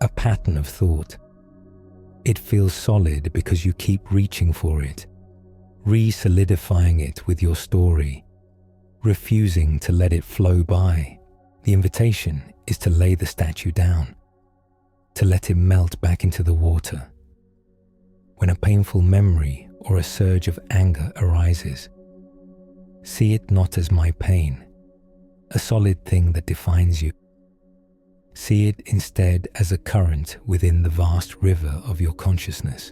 a pattern of thought. It feels solid because you keep reaching for it, re-solidifying it with your story, refusing to let it flow by. The invitation is to lay the statue down, to let it melt back into the water. When a painful memory or a surge of anger arises, see it not as my pain, a solid thing that defines you. See it instead as a current within the vast river of your consciousness.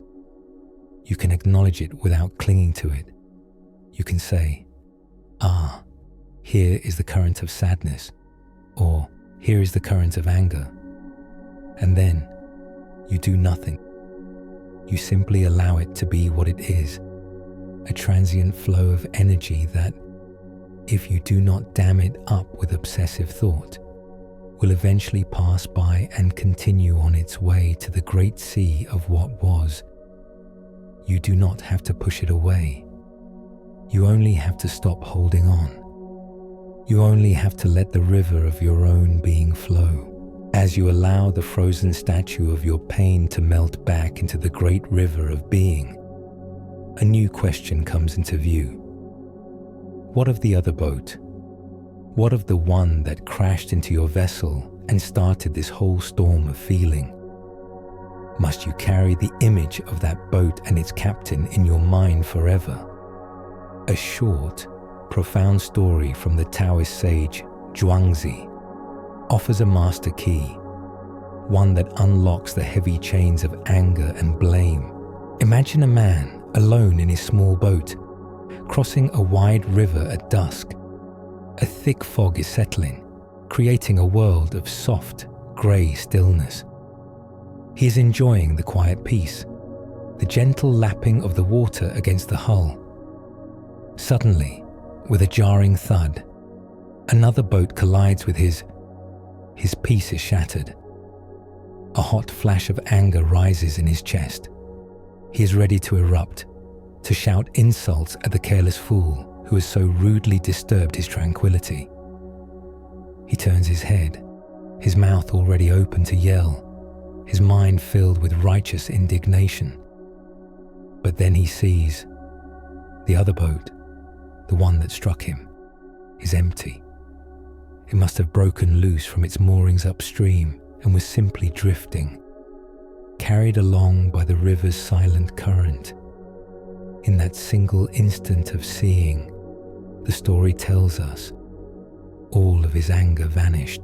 You can acknowledge it without clinging to it. You can say, "Ah, here is the current of sadness," or "Here is the current of anger." And then you do nothing. You simply allow it to be what it is, a transient flow of energy that, if you do not dam it up with obsessive thought, will eventually pass by and continue on its way to the great sea of what was. You do not have to push it away. You only have to stop holding on. You only have to let the river of your own being flow. As you allow the frozen statue of your pain to melt back into the great river of being, a new question comes into view. What of the other boat? What of the one that crashed into your vessel and started this whole storm of feeling? Must you carry the image of that boat and its captain in your mind forever? A short, profound story from the Taoist sage Zhuangzi offers a master key, one that unlocks the heavy chains of anger and blame. Imagine a man alone in his small boat, crossing a wide river at dusk. A thick fog is settling, creating a world of soft, grey stillness. He is enjoying the quiet peace, the gentle lapping of the water against the hull. Suddenly, with a jarring thud, another boat collides with his peace is shattered. A hot flash of anger rises in his chest. He is ready to erupt, to shout insults at the careless fool who has so rudely disturbed his tranquility. He turns his head, his mouth already open to yell, his mind filled with righteous indignation. But then he sees the other boat, the one that struck him, is empty. It must have broken loose from its moorings upstream and was simply drifting, carried along by the river's silent current. In that single instant of seeing, the story tells us, all of his anger vanished.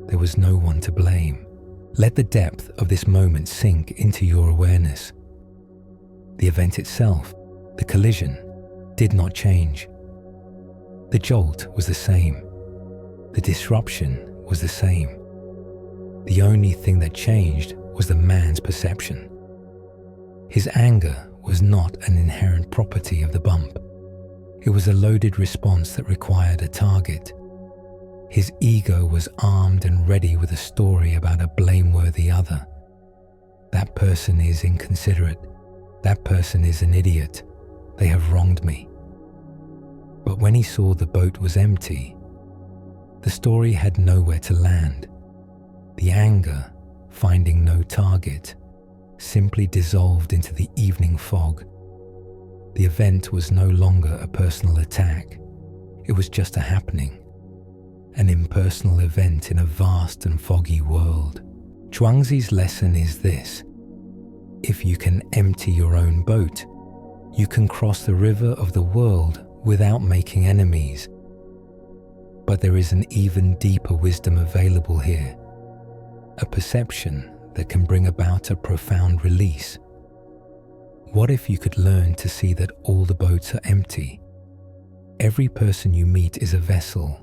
There was no one to blame. Let the depth of this moment sink into your awareness. The event itself, the collision, did not change. The jolt was the same. The disruption was the same. The only thing that changed was the man's perception. His anger was not an inherent property of the bump. It was a loaded response that required a target. His ego was armed and ready with a story about a blameworthy other. That person is inconsiderate. That person is an idiot. They have wronged me. But when he saw the boat was empty, the story had nowhere to land. The anger, finding no target, simply dissolved into the evening fog. The event was no longer a personal attack. It was just a happening, an impersonal event in a vast and foggy world. Zhuangzi's lesson is this: if you can empty your own boat, you can cross the river of the world without making enemies. But there is an even deeper wisdom available here, a perception that can bring about a profound release. What if you could learn to see that all the boats are empty? Every person you meet is a vessel,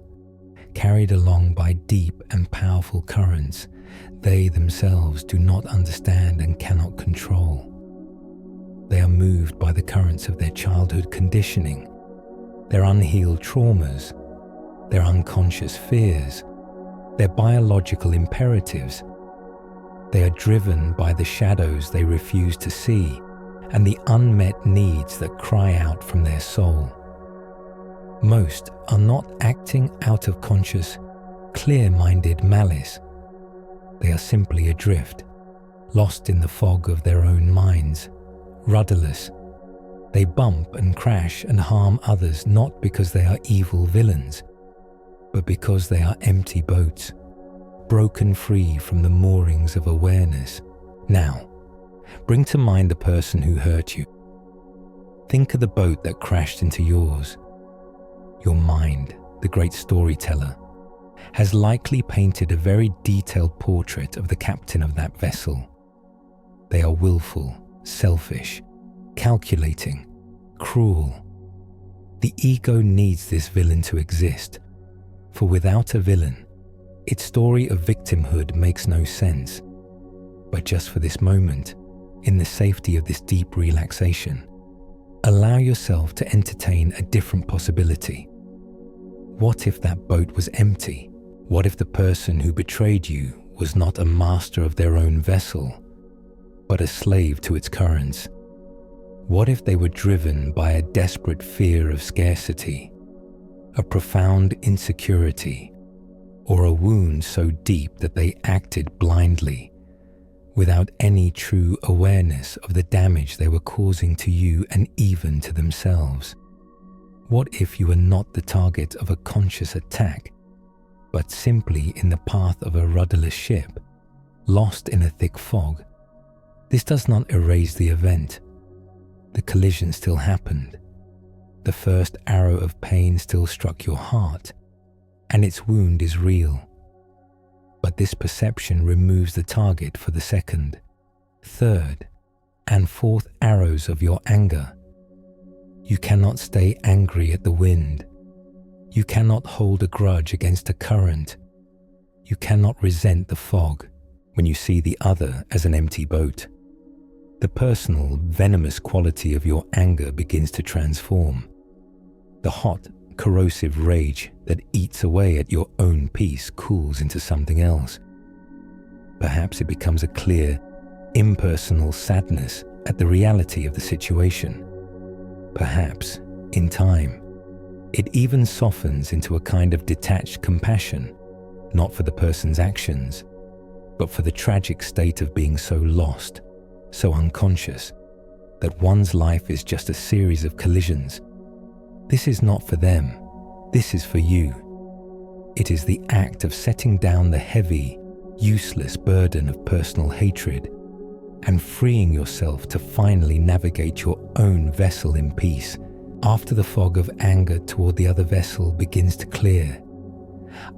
carried along by deep and powerful currents they themselves do not understand and cannot control. They are moved by the currents of their childhood conditioning, their unhealed traumas, their unconscious fears, their biological imperatives. They are driven by the shadows they refuse to see and the unmet needs that cry out from their soul. Most are not acting out of conscious, clear-minded malice. They are simply adrift, lost in the fog of their own minds, rudderless. They bump and crash and harm others not because they are evil villains, but because they are empty boats, broken free from the moorings of awareness. Now, bring to mind the person who hurt you. Think of the boat that crashed into yours. Your mind, the great storyteller, has likely painted a very detailed portrait of the captain of that vessel. They are willful, selfish, calculating, cruel. The ego needs this villain to exist, for without a villain, its story of victimhood makes no sense. But just for this moment, in the safety of this deep relaxation, allow yourself to entertain a different possibility. What if that boat was empty? What if the person who betrayed you was not a master of their own vessel, but a slave to its currents? What if they were driven by a desperate fear of scarcity, a profound insecurity, or a wound so deep that they acted blindly, without any true awareness of the damage they were causing to you and even to themselves? What if you were not the target of a conscious attack, but simply in the path of a rudderless ship, lost in a thick fog? This does not erase the event. The collision still happened. The first arrow of pain still struck your heart, and its wound is real. But this perception removes the target for the second, third, and fourth arrows of your anger. You cannot stay angry at the wind. You cannot hold a grudge against a current. You cannot resent the fog when you see the other as an empty boat. The personal, venomous quality of your anger begins to transform. The hot, corrosive rage that eats away at your own peace cools into something else. Perhaps it becomes a clear, impersonal sadness at the reality of the situation. Perhaps, in time, it even softens into a kind of detached compassion, not for the person's actions, but for the tragic state of being so lost, so unconscious, that one's life is just a series of collisions. This is not for them, this is for you. It is the act of setting down the heavy, useless burden of personal hatred and freeing yourself to finally navigate your own vessel in peace. After the fog of anger toward the other vessel begins to clear,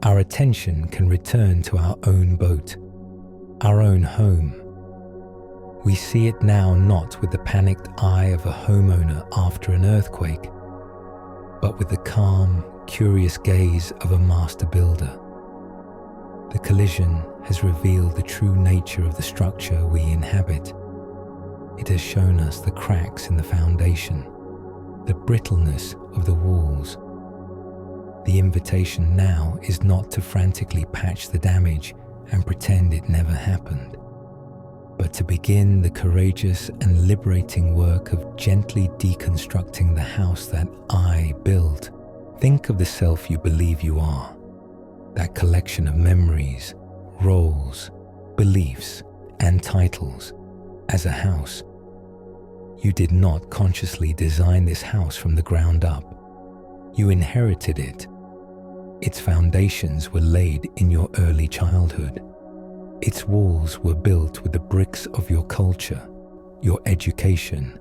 our attention can return to our own boat, our own home. We see it now not with the panicked eye of a homeowner after an earthquake, but with the calm, curious gaze of a master builder. The collision has revealed the true nature of the structure we inhabit. It has shown us the cracks in the foundation, the brittleness of the walls. The invitation now is not to frantically patch the damage and pretend it never happened, but to begin the courageous and liberating work of gently deconstructing the house that I built. Think of the self you believe you are, that collection of memories, roles, beliefs, and titles as a house. You did not consciously design this house from the ground up. You inherited it. Its foundations were laid in your early childhood. Its walls were built with the bricks of your culture, your education,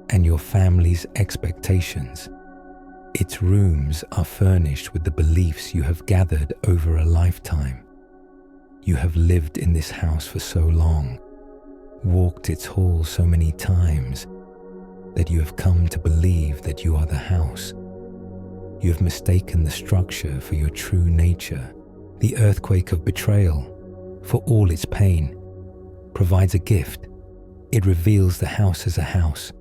and your family's expectations. Its rooms are furnished with the beliefs you have gathered over a lifetime. You have lived in this house for so long, walked its halls so many times, that you have come to believe that you are the house. You have mistaken the structure for your true nature. The earthquake of betrayal, for all its pain, provides a gift. It reveals the house as a house,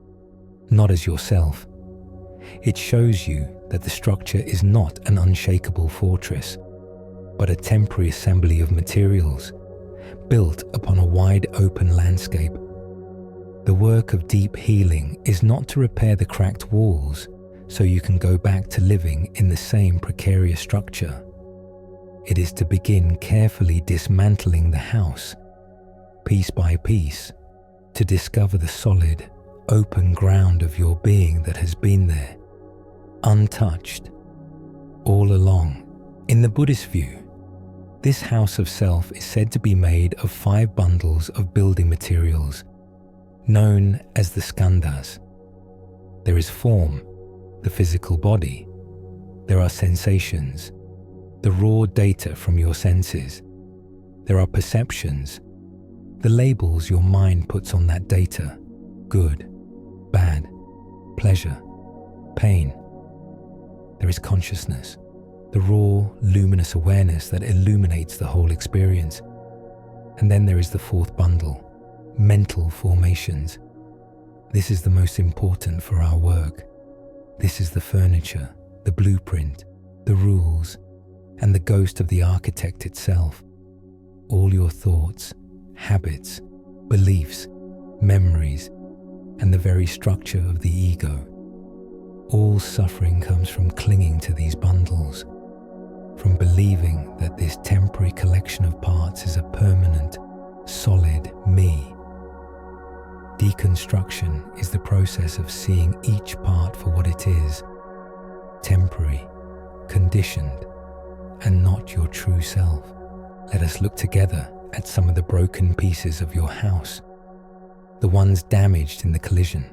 not as yourself. It shows you that the structure is not an unshakable fortress, but a temporary assembly of materials, built upon a wide open landscape. The work of deep healing is not to repair the cracked walls so you can go back to living in the same precarious structure. It is to begin carefully dismantling the house, piece by piece, to discover the solid, open ground of your being that has been there, untouched, all along. In the Buddhist view, this house of self is said to be made of 5 bundles of building materials, known as the skandhas. There is form, the physical body. There are sensations, the raw data from your senses. There are perceptions, the labels your mind puts on that data: good, bad, pleasure, pain. There is consciousness, the raw, luminous awareness that illuminates the whole experience. And then there is the 4th bundle, mental formations. This is the most important for our work. This is the furniture, the blueprint, the rules, and the ghost of the architect itself. All your thoughts, habits, beliefs, memories, and the very structure of the ego. All suffering comes from clinging to these bundles, from believing that this temporary collection of parts is a permanent, solid me. Deconstruction is the process of seeing each part for what it is, temporary, conditioned, and not your true self. Let us look together at some of the broken pieces of your house, the ones damaged in the collision.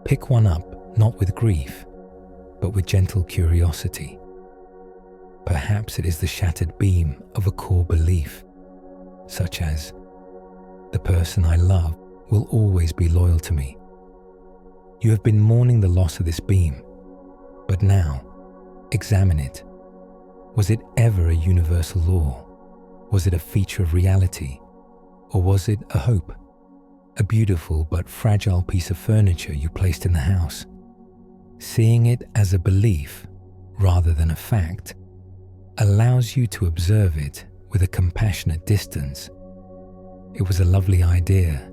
Pick one up, not with grief, but with gentle curiosity. Perhaps it is the shattered beam of a core belief, such as, the person I love will always be loyal to me. You have been mourning the loss of this beam, but now, examine it. Was it ever a universal law? Was it a feature of reality? Or was it a hope? A beautiful but fragile piece of furniture you placed in the house? Seeing it as a belief rather than a fact allows you to observe it with a compassionate distance. It was a lovely idea,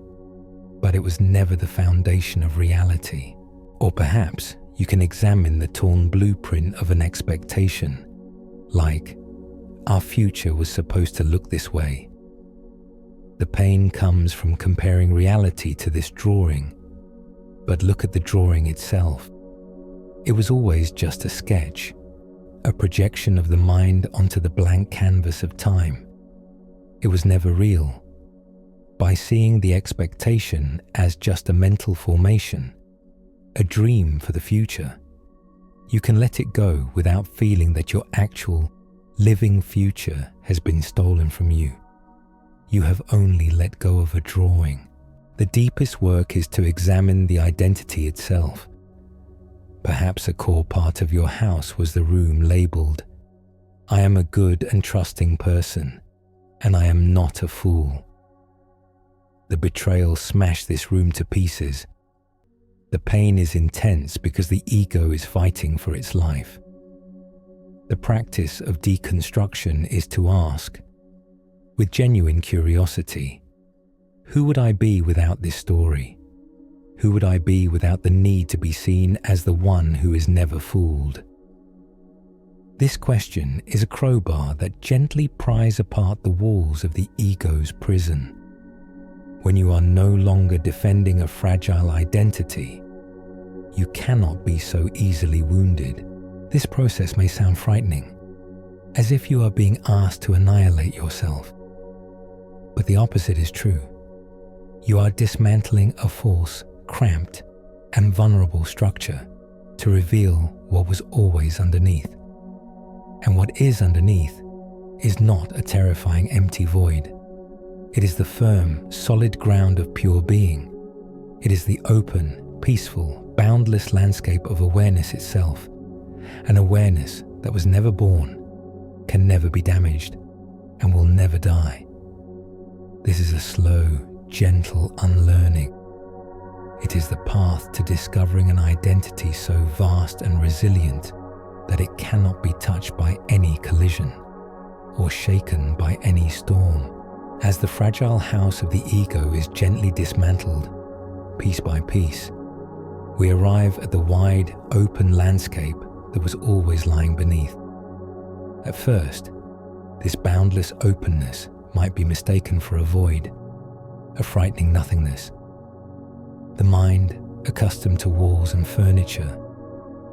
but it was never the foundation of reality. Or perhaps you can examine the torn blueprint of an expectation, like, our future was supposed to look this way. The pain comes from comparing reality to this drawing, but look at the drawing itself. It was always just a sketch, a projection of the mind onto the blank canvas of time. It was never real. By seeing the expectation as just a mental formation, a dream for the future, you can let it go without feeling that your actual living future has been stolen from you. You have only let go of a drawing. The deepest work is to examine the identity itself. Perhaps a core part of your house was the room labeled, I am a good and trusting person, and I am not a fool. The betrayal smashed this room to pieces. The pain is intense because the ego is fighting for its life. The practice of deconstruction is to ask, with genuine curiosity, who would I be without this story? Who would I be without the need to be seen as the one who is never fooled? This question is a crowbar that gently pries apart the walls of the ego's prison. When you are no longer defending a fragile identity, you cannot be so easily wounded. This process may sound frightening, as if you are being asked to annihilate yourself. But the opposite is true. You are dismantling a false, cramped, and vulnerable structure to reveal what was always underneath. And what is underneath is not a terrifying empty void. It is the firm, solid ground of pure being. It is the open, peaceful, boundless landscape of awareness itself. An awareness that was never born, can never be damaged, and will never die. This is a slow, gentle unlearning. It is the path to discovering an identity so vast and resilient that it cannot be touched by any collision or shaken by any storm. As the fragile house of the ego is gently dismantled, piece by piece, we arrive at the wide, open landscape that was always lying beneath. At first, this boundless openness might be mistaken for a void, a frightening nothingness. The mind, accustomed to walls and furniture,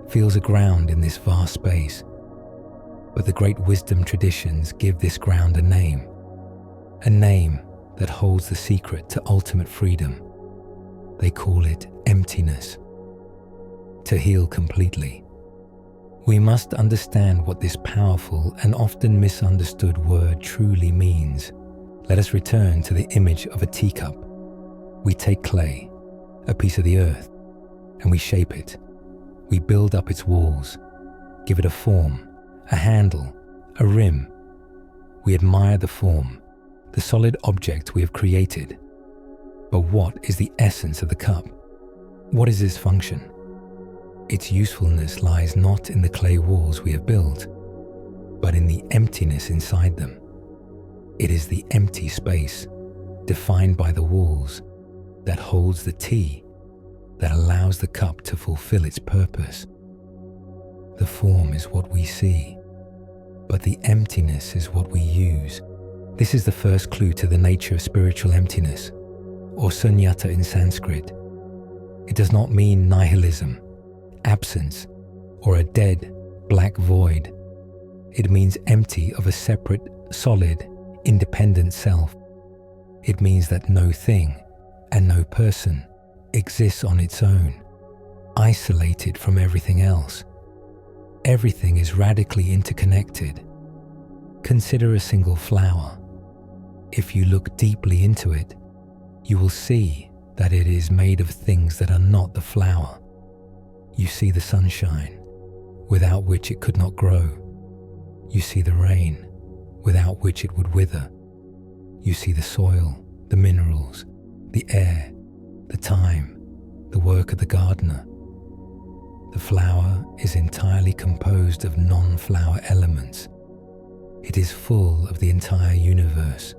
feels aground in this vast space. But the great wisdom traditions give this ground a name that holds the secret to ultimate freedom. They call it emptiness. To heal completely, we must understand what this powerful and often misunderstood word truly means. Let us return to the image of a teacup. We take clay, a piece of the earth, and we shape it. We build up its walls, give it a form, a handle, a rim. We admire the form, the solid object we have created. But what is the essence of the cup? What is its function? Its usefulness lies not in the clay walls we have built, but in the emptiness inside them. It is the empty space, defined by the walls, that holds the tea, that allows the cup to fulfill its purpose. The form is what we see, but the emptiness is what we use. This is the first clue to the nature of spiritual emptiness, or Shunyata in Sanskrit. It does not mean nihilism, absence, or a dead, black void. It means empty of a separate, solid, independent self. It means that no thing and no person exists on its own, isolated from everything else. Everything is radically interconnected. Consider a single flower. If you look deeply into it, you will see that it is made of things that are not the flower. You see the sunshine, without which it could not grow. You see the rain, without which it would wither. You see the soil, the minerals, the air, the time, the work of the gardener. The flower is entirely composed of non-flower elements. It is full of the entire universe.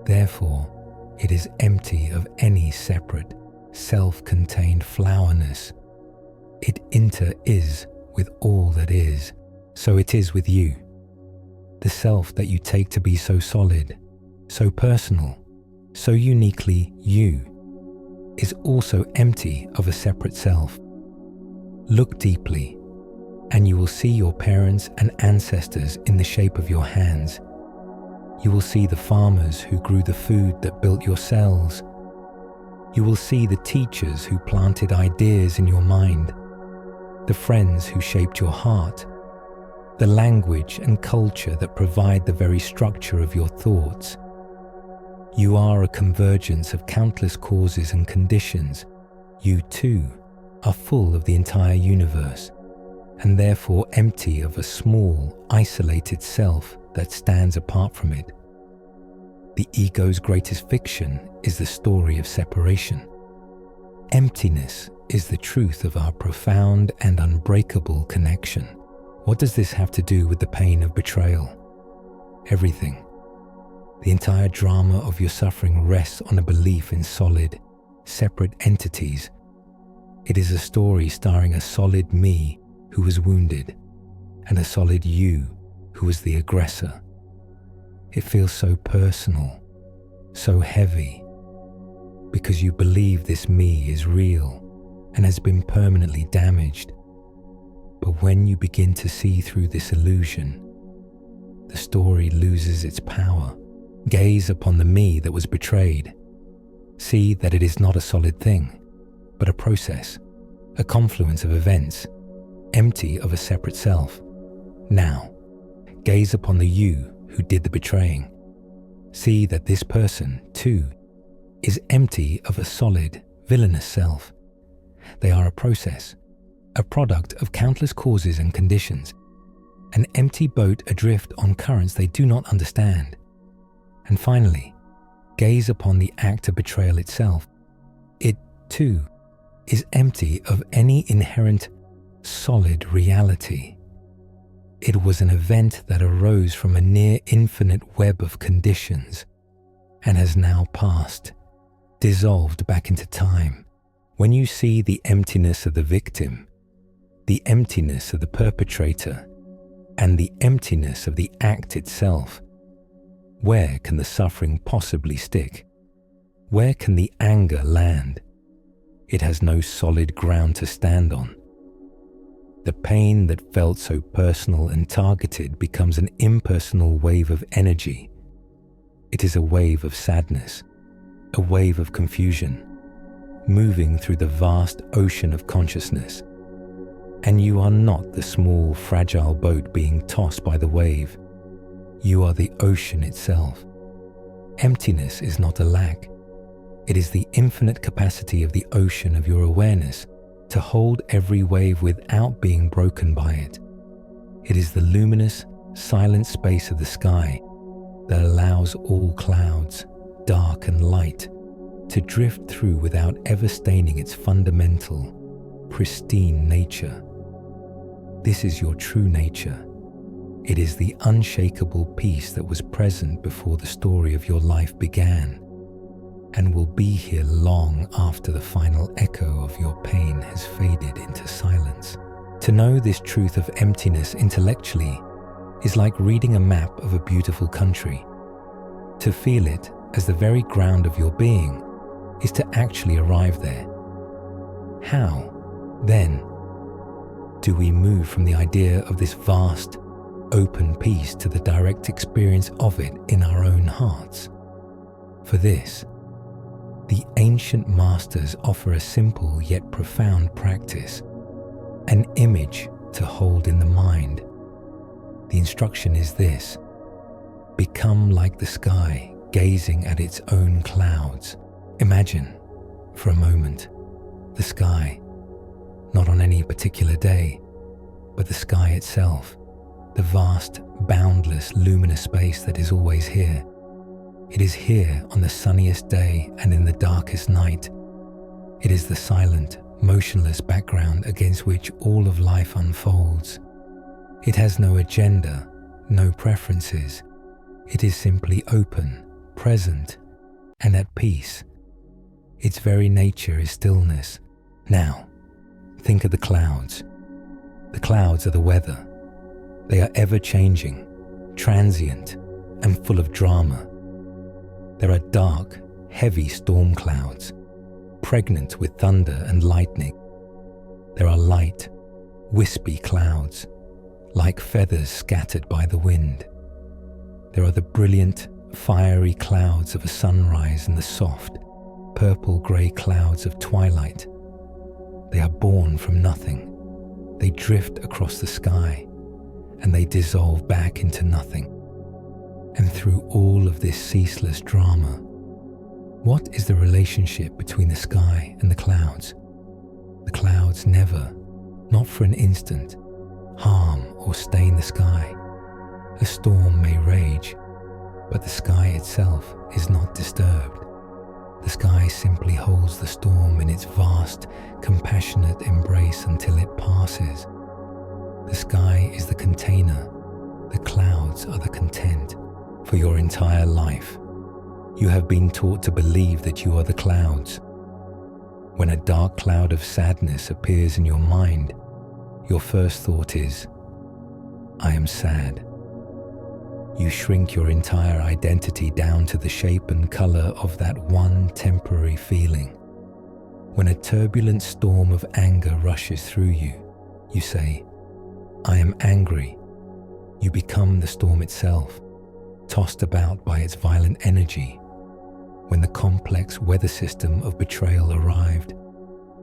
Therefore, it is empty of any separate, self-contained flowerness. It is with all that is, so it is with you. The self that you take to be so solid, so personal, so uniquely you, is also empty of a separate self. Look deeply, and you will see your parents and ancestors in the shape of your hands. You will see the farmers who grew the food that built your cells. You will see the teachers who planted ideas in your mind, the friends who shaped your heart, the language and culture that provide the very structure of your thoughts. You are a convergence of countless causes and conditions. You too are full of the entire universe, and therefore empty of a small, isolated self that stands apart from it. The ego's greatest fiction is the story of separation. Emptiness is the truth of our profound and unbreakable connection. What does this have to do with the pain of betrayal? Everything. The entire drama of your suffering rests on a belief in solid, separate entities. It is a story starring a solid me who was wounded and a solid you who was the aggressor. It feels so personal, so heavy, because you believe this me is real and has been permanently damaged. But when you begin to see through this illusion, the story loses its power. Gaze upon the me that was betrayed. See that it is not a solid thing, but a process, a confluence of events, empty of a separate self. Now, gaze upon the you who did the betraying. See that this person, too, is empty of a solid, villainous self. They are a process, a product of countless causes and conditions, an empty boat adrift on currents they do not understand. And finally, gaze upon the act of betrayal itself. It, too, is empty of any inherent, solid reality. It was an event that arose from a near infinite web of conditions and has now passed, dissolved back into time. When you see the emptiness of the victim, the emptiness of the perpetrator, and the emptiness of the act itself, where can the suffering possibly stick? Where can the anger land? It has no solid ground to stand on. The pain that felt so personal and targeted becomes an impersonal wave of energy. It is a wave of sadness, a wave of confusion, moving through the vast ocean of consciousness. And you are not the small, fragile boat being tossed by the wave. You are the ocean itself. Emptiness is not a lack. It is the infinite capacity of the ocean of your awareness to hold every wave without being broken by it. It is the luminous, silent space of the sky that allows all clouds, dark and light, to drift through without ever staining its fundamental, pristine nature. This is your true nature. It is the unshakable peace that was present before the story of your life began, and will be here long after the final echo of your pain has faded into silence. To know this truth of emptiness intellectually is like reading a map of a beautiful country. To feel it as the very ground of your being is to actually arrive there. How, then, do we move from the idea of this vast, open peace to the direct experience of it in our own hearts? For this, the ancient masters offer a simple yet profound practice, an image to hold in the mind. The instruction is this: become like the sky, gazing at its own clouds. Imagine, for a moment, the sky, not on any particular day, but the sky itself, the vast, boundless, luminous space that is always here. It is here on the sunniest day and in the darkest night. It is the silent, motionless background against which all of life unfolds. It has no agenda, no preferences. It is simply open, present, and at peace. Its very nature is stillness. Now, think of the clouds. The clouds are the weather. They are ever-changing, transient, and full of drama. There are dark, heavy storm clouds, pregnant with thunder and lightning. There are light, wispy clouds, like feathers scattered by the wind. There are the brilliant, fiery clouds of a sunrise and the soft, purple-grey clouds of twilight. They are born from nothing. They drift across the sky, and they dissolve back into nothing. And through all of this ceaseless drama, what is the relationship between the sky and the clouds? The clouds never, not for an instant, harm or stain the sky. A storm may rage, but the sky itself is not disturbed. The sky simply holds the storm in its vast, compassionate embrace until it passes. The sky is the container. The clouds are the content for your entire life. You have been taught to believe that you are the clouds. When a dark cloud of sadness appears in your mind, your first thought is, I am sad. You shrink your entire identity down to the shape and color of that one temporary feeling. When a turbulent storm of anger rushes through you, you say, I am angry. You become the storm itself, tossed about by its violent energy. When the complex weather system of betrayal arrived,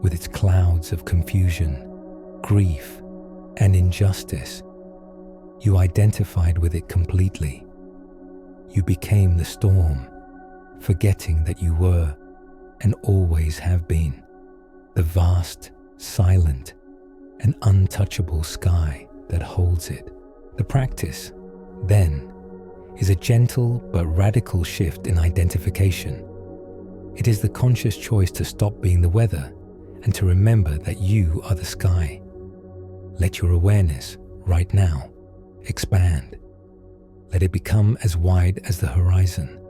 with its clouds of confusion, grief, and injustice, you identified with it completely. You became the storm, forgetting that you were, and always have been, the vast, silent, and untouchable sky that holds it. The practice, then, is a gentle but radical shift in identification. It is the conscious choice to stop being the weather and to remember that you are the sky. Let your awareness, right now, expand. Let it become as wide as the horizon,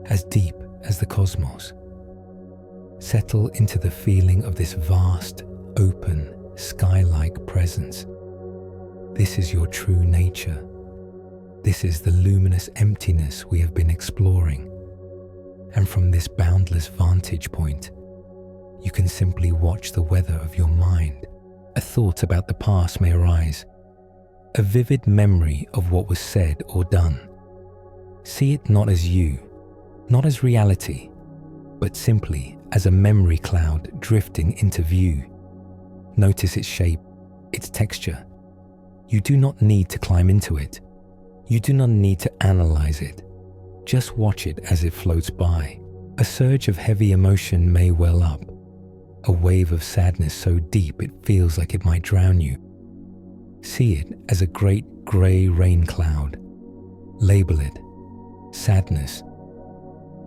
as deep as the cosmos. Settle into the feeling of this vast, open, sky-like presence. This is your true nature. This is the luminous emptiness we have been exploring. And from this boundless vantage point, you can simply watch the weather of your mind. A thought about the past may arise, a vivid memory of what was said or done. See it not as you, not as reality, but simply as a memory cloud drifting into view. Notice its shape, its texture. You do not need to climb into it. You do not need to analyze it. Just watch it as it floats by. A surge of heavy emotion may well up, a wave of sadness so deep it feels like it might drown you. See it as a great grey rain cloud. Label it sadness.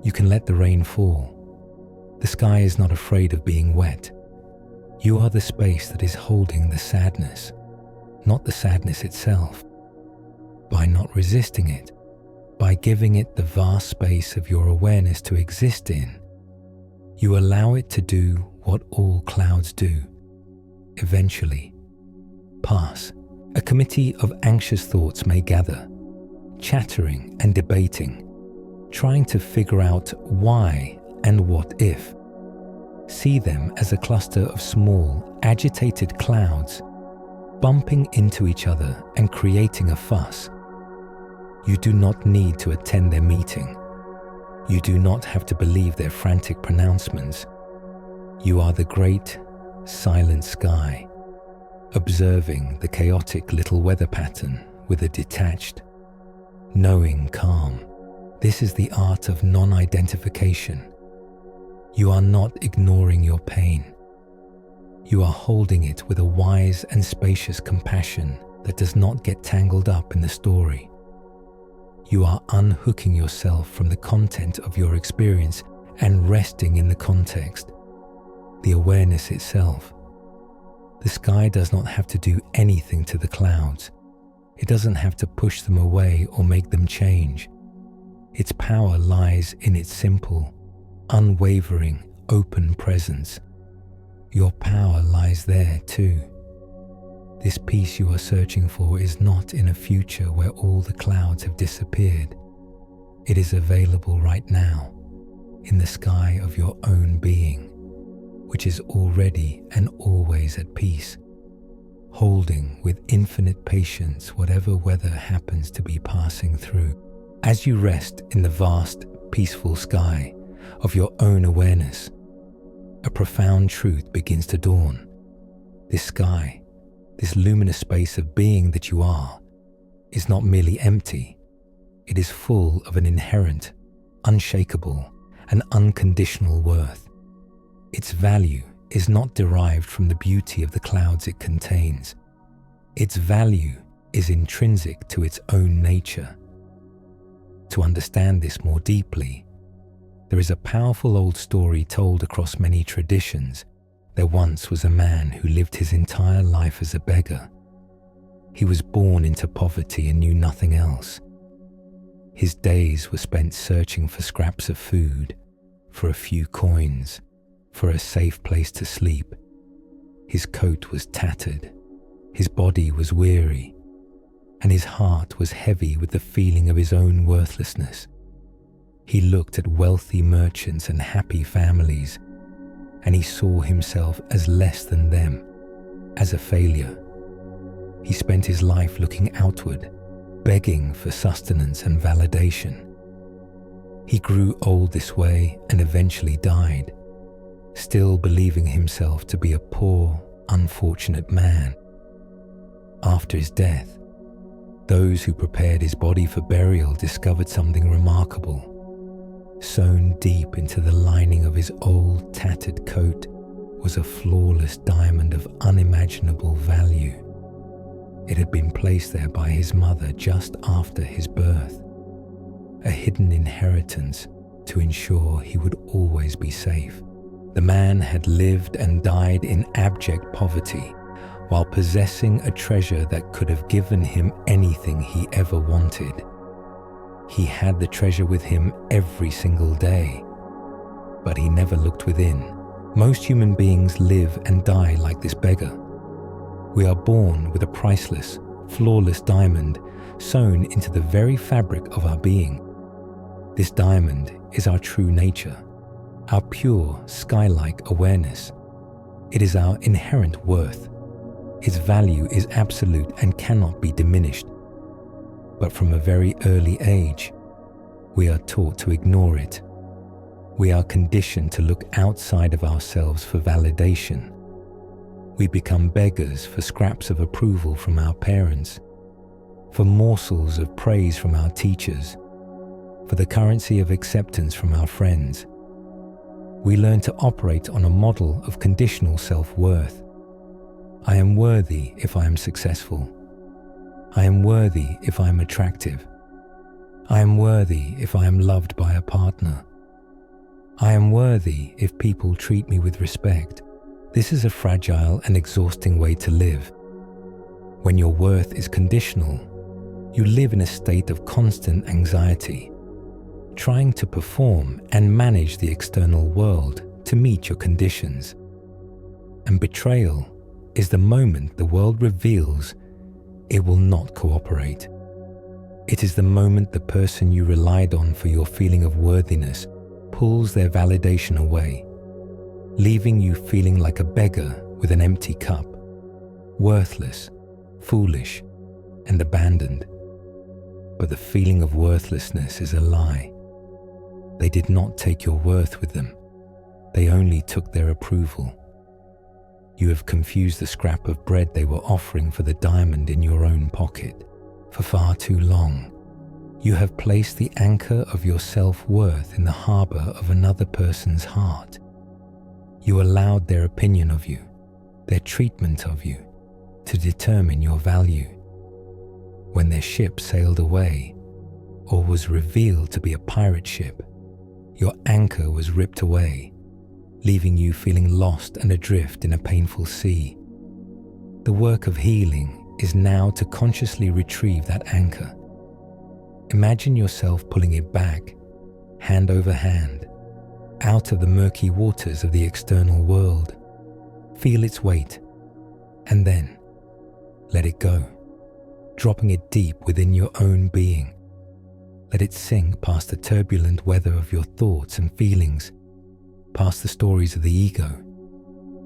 You can let the rain fall. The sky is not afraid of being wet. You are the space that is holding the sadness, not the sadness itself. By not resisting it, by giving it the vast space of your awareness to exist in, you allow it to do what all clouds do. Eventually, pass. A committee of anxious thoughts may gather, chattering and debating, trying to figure out why and what if. See them as a cluster of small, agitated clouds bumping into each other and creating a fuss. You do not need to attend their meeting. You do not have to believe their frantic pronouncements. You are the great, silent sky, observing the chaotic little weather pattern with a detached, knowing calm. This is the art of non-identification. You are not ignoring your pain. You are holding it with a wise and spacious compassion that does not get tangled up in the story. You are unhooking yourself from the content of your experience and resting in the context, the awareness itself. The sky does not have to do anything to the clouds. It doesn't have to push them away or make them change. Its power lies in its simple, unwavering, open presence. Your power lies there too. This peace you are searching for is not in a future where all the clouds have disappeared. It is available right now, in the sky of your own being, which is already and always at peace, holding with infinite patience whatever weather happens to be passing through. As you rest in the vast, peaceful sky of your own awareness, a profound truth begins to dawn. This sky, this luminous space of being that you are, is not merely empty. It is full of an inherent, unshakable, and unconditional worth. Its value is not derived from the beauty of the clouds it contains. Its value is intrinsic to its own nature. To understand this more deeply, there is a powerful old story told across many traditions. There once was a man who lived his entire life as a beggar. He was born into poverty and knew nothing else. His days were spent searching for scraps of food, for a few coins, for a safe place to sleep. His coat was tattered, his body was weary, and his heart was heavy with the feeling of his own worthlessness. He looked at wealthy merchants and happy families, and he saw himself as less than them, as a failure. He spent his life looking outward, begging for sustenance and validation. He grew old this way and eventually died, still believing himself to be a poor, unfortunate man. After his death, those who prepared his body for burial discovered something remarkable. Sewn deep into the lining of his old, tattered coat was a flawless diamond of unimaginable value. It had been placed there by his mother just after his birth, a hidden inheritance to ensure he would always be safe. The man had lived and died in abject poverty while possessing a treasure that could have given him anything he ever wanted. He had the treasure with him every single day, but he never looked within. Most human beings live and die like this beggar. We are born with a priceless, flawless diamond sewn into the very fabric of our being. This diamond is our true nature, our pure, sky-like awareness. It is our inherent worth. Its value is absolute and cannot be diminished. But from a very early age, we are taught to ignore it. We are conditioned to look outside of ourselves for validation. We become beggars for scraps of approval from our parents, for morsels of praise from our teachers, for the currency of acceptance from our friends. We learn to operate on a model of conditional self-worth. I am worthy if I am successful. I am worthy if I am attractive. I am worthy if I am loved by a partner. I am worthy if people treat me with respect. This is a fragile and exhausting way to live. When your worth is conditional, you live in a state of constant anxiety, trying to perform and manage the external world to meet your conditions. And betrayal is the moment the world reveals it will not cooperate. It is the moment the person you relied on for your feeling of worthiness pulls their validation away, leaving you feeling like a beggar with an empty cup, worthless, foolish, and abandoned. But the feeling of worthlessness is a lie. They did not take your worth with them. They only took their approval. You have confused the scrap of bread they were offering for the diamond in your own pocket. For far too long, you have placed the anchor of your self-worth in the harbor of another person's heart. You allowed their opinion of you, their treatment of you, to determine your value. When their ship sailed away, or was revealed to be a pirate ship, your anchor was ripped away, leaving you feeling lost and adrift in a painful sea. The work of healing is now to consciously retrieve that anchor. Imagine yourself pulling it back, hand over hand, out of the murky waters of the external world. Feel its weight, and then let it go, dropping it deep within your own being. Let it sink past the turbulent weather of your thoughts and feelings, past the stories of the ego,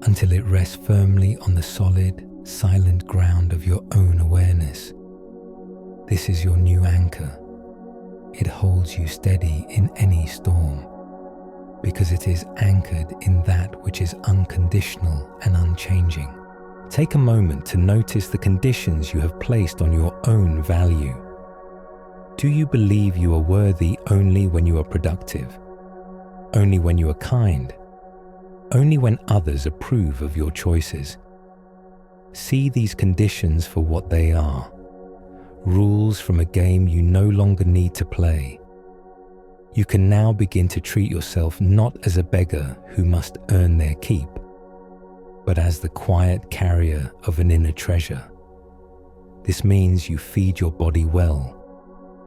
until it rests firmly on the solid, silent ground of your own awareness. This is your new anchor. It holds you steady in any storm, because it is anchored in that which is unconditional and unchanging. Take a moment to notice the conditions you have placed on your own value. Do you believe you are worthy only when you are productive? Only when you are kind? Only when others approve of your choices? See these conditions for what they are. Rules from a game you no longer need to play. You can now begin to treat yourself not as a beggar who must earn their keep, but as the quiet carrier of an inner treasure. This means you feed your body well.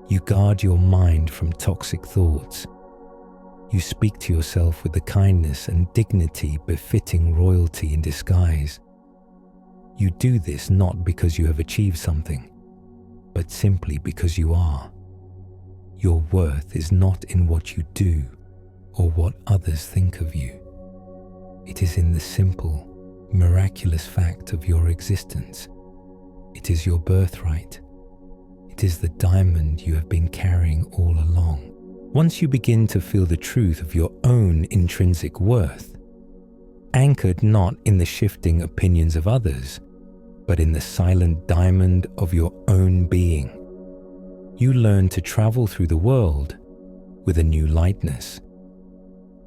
You guard your mind from toxic thoughts. You speak to yourself with the kindness and dignity befitting royalty in disguise. You do this not because you have achieved something, but simply because you are. Your worth is not in what you do or what others think of you. It is in the simple, miraculous fact of your existence. It is your birthright. It is the diamond you have been carrying all along. Once you begin to feel the truth of your own intrinsic worth, anchored not in the shifting opinions of others, but in the silent diamond of your own being, you learn to travel through the world with a new lightness.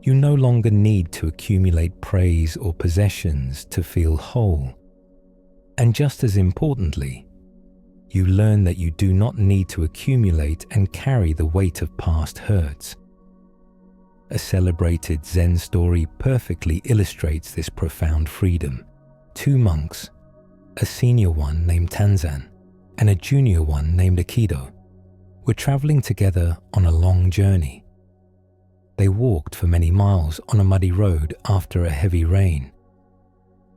You no longer need to accumulate praise or possessions to feel whole. And just as importantly, you learn that you do not need to accumulate and carry the weight of past hurts. A celebrated Zen story perfectly illustrates this profound freedom. Two monks, a senior one named Tanzan and a junior one named Aikido, were traveling together on a long journey. They walked for many miles on a muddy road after a heavy rain.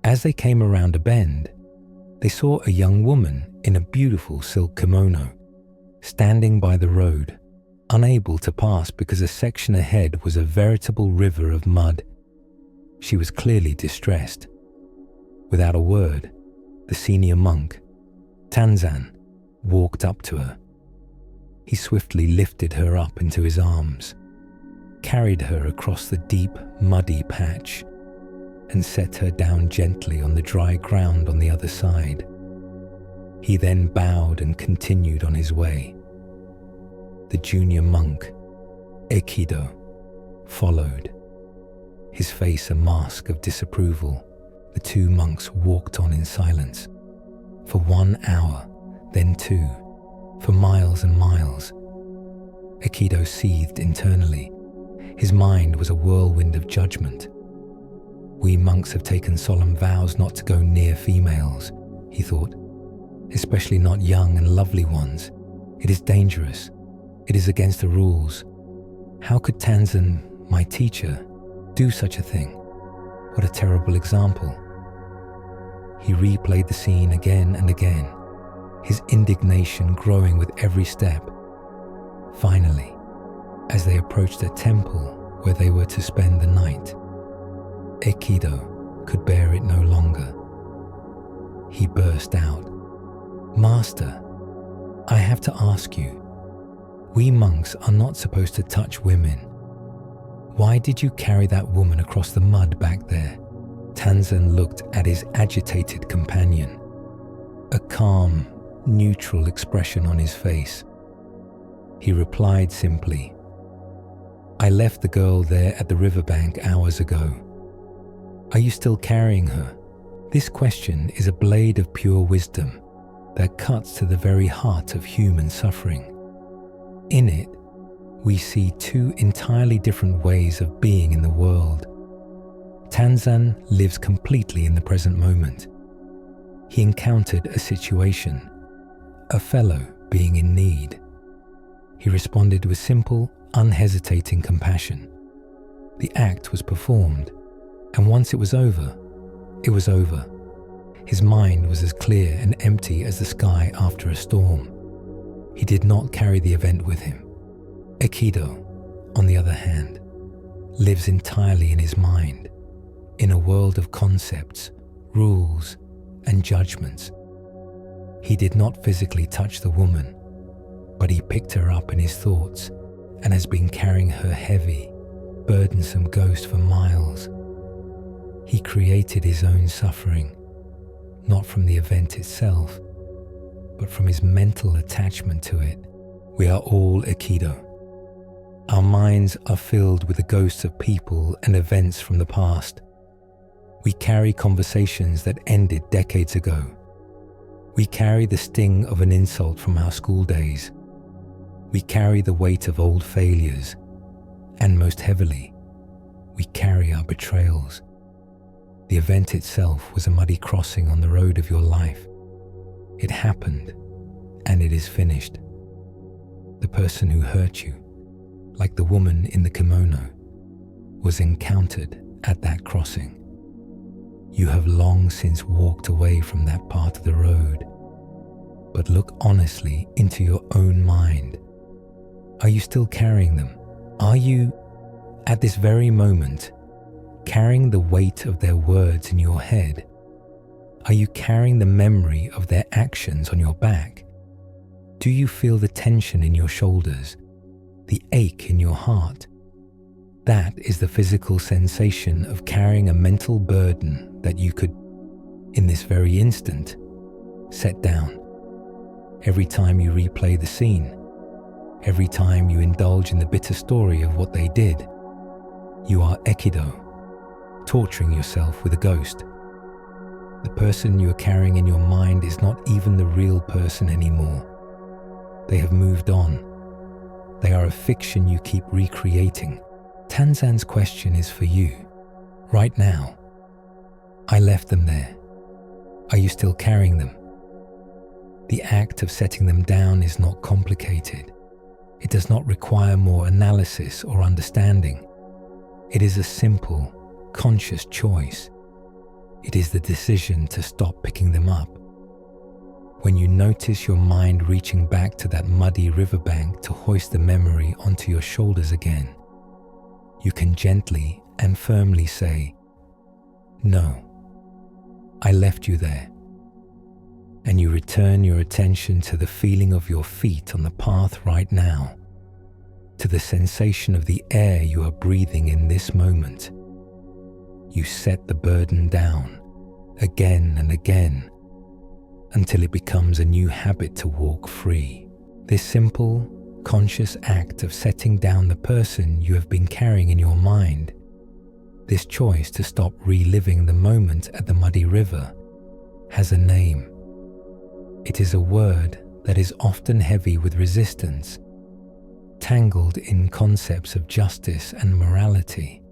As they came around a bend, they saw a young woman in a beautiful silk kimono, standing by the road, unable to pass because a section ahead was a veritable river of mud. She was clearly distressed. Without a word, the senior monk, Tanzan, walked up to her. He swiftly lifted her up into his arms, carried her across the deep, muddy patch, and set her down gently on the dry ground on the other side. He then bowed and continued on his way. The junior monk, Aikido, followed, his face a mask of disapproval. The two monks walked on in silence. For 1 hour, then 2, for miles and miles. Aikido seethed internally. His mind was a whirlwind of judgment. We monks have taken solemn vows not to go near females, he thought, especially not young and lovely ones. It is dangerous. It is against the rules. How could Tanzan, my teacher, do such a thing? What a terrible example. He replayed the scene again and again, his indignation growing with every step. Finally, as they approached a temple where they were to spend the night, Aikido could bear it no longer. He burst out, "Master, I have to ask you, we monks are not supposed to touch women. Why did you carry that woman across the mud back there?" Tanzan looked at his agitated companion, a calm, neutral expression on his face. He replied simply, "I left the girl there at the riverbank hours ago. Are you still carrying her?" This question is a blade of pure wisdom that cuts to the very heart of human suffering. In it, we see two entirely different ways of being in the world. Tanzan lives completely in the present moment. He encountered a situation, a fellow being in need. He responded with simple, unhesitating compassion. The act was performed, and once it was over, it was over. His mind was as clear and empty as the sky after a storm. He did not carry the event with him. Aikido, on the other hand, lives entirely in his mind, in a world of concepts, rules, and judgments. He did not physically touch the woman, but he picked her up in his thoughts and has been carrying her heavy, burdensome ghost for miles. He created his own suffering, not from the event itself, but from his mental attachment to it. We are all Aikido. Our minds are filled with the ghosts of people and events from the past. We carry conversations that ended decades ago. We carry the sting of an insult from our school days. We carry the weight of old failures, and most heavily, we carry our betrayals. The event itself was a muddy crossing on the road of your life. It happened, and it is finished. The person who hurt you, like the woman in the kimono, was encountered at that crossing. You have long since walked away from that part of the road, but look honestly into your own mind. Are you still carrying them? Are you, at this very moment, carrying the weight of their words in your head? Are you carrying the memory of their actions on your back? Do you feel the tension in your shoulders, the ache in your heart? That is the physical sensation of carrying a mental burden that you could, in this very instant, set down. Every time you replay the scene, every time you indulge in the bitter story of what they did, you are Aikido, torturing yourself with a ghost. The person you are carrying in your mind is not even the real person anymore. They have moved on. They are a fiction you keep recreating. Tanzan's question is for you, right now. I left them there. Are you still carrying them? The act of setting them down is not complicated. It does not require more analysis or understanding. It is a simple, conscious choice. It is the decision to stop picking them up. When you notice your mind reaching back to that muddy riverbank to hoist the memory onto your shoulders again, you can gently and firmly say, "No, I left you there." And you return your attention to the feeling of your feet on the path right now, to the sensation of the air you are breathing in this moment. You set the burden down again and again until it becomes a new habit to walk free. This simple, conscious act of setting down the person you have been carrying in your mind, this choice to stop reliving the moment at the muddy river, has a name. It is a word that is often heavy with resistance, tangled in concepts of justice and morality.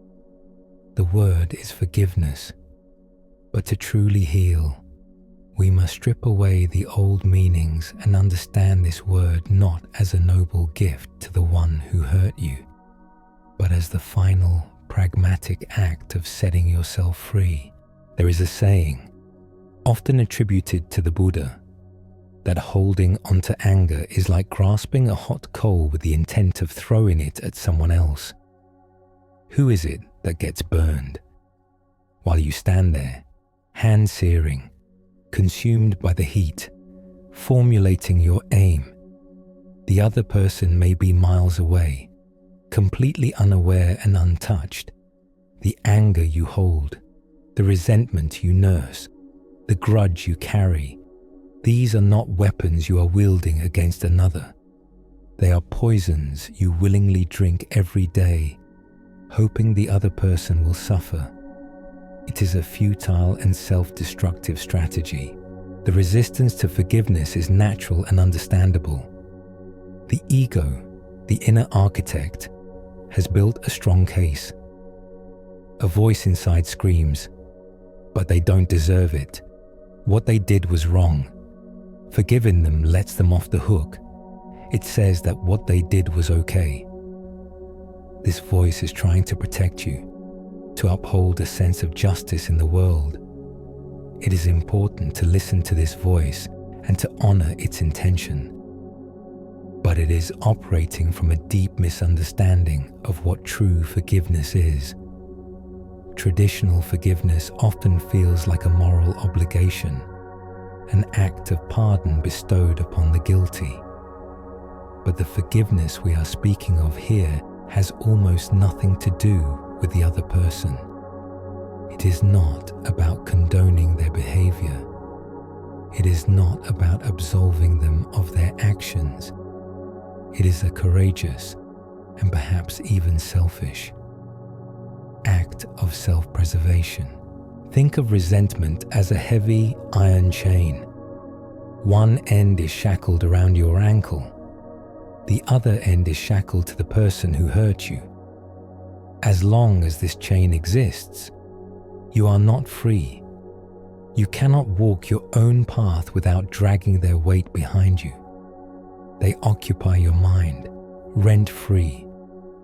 The word is forgiveness. But to truly heal, we must strip away the old meanings and understand this word not as a noble gift to the one who hurt you, but as the final, pragmatic act of setting yourself free. There is a saying, often attributed to the Buddha, that holding onto anger is like grasping a hot coal with the intent of throwing it at someone else. Who is it that gets burned? While you stand there, hand-searing, consumed by the heat, formulating your aim, the other person may be miles away, completely unaware and untouched. The anger you hold, the resentment you nurse, the grudge you carry, these are not weapons you are wielding against another. They are poisons you willingly drink every day, hoping the other person will suffer. It is a futile and self-destructive strategy. The resistance to forgiveness is natural and understandable. The ego, the inner architect, has built a strong case. A voice inside screams, but they don't deserve it. What they did was wrong. Forgiving them lets them off the hook. It says that what they did was okay. This voice is trying to protect you, to uphold a sense of justice in the world. It is important to listen to this voice and to honor its intention. But it is operating from a deep misunderstanding of what true forgiveness is. Traditional forgiveness often feels like a moral obligation, an act of pardon bestowed upon the guilty. But the forgiveness we are speaking of here has almost nothing to do with the other person. It is not about condoning their behavior. It is not about absolving them of their actions. It is a courageous and perhaps even selfish act of self-preservation. Think of resentment as a heavy iron chain. One end is shackled around your ankle. The other end is shackled to the person who hurt you. As long as this chain exists, you are not free. You cannot walk your own path without dragging their weight behind you. They occupy your mind, rent-free,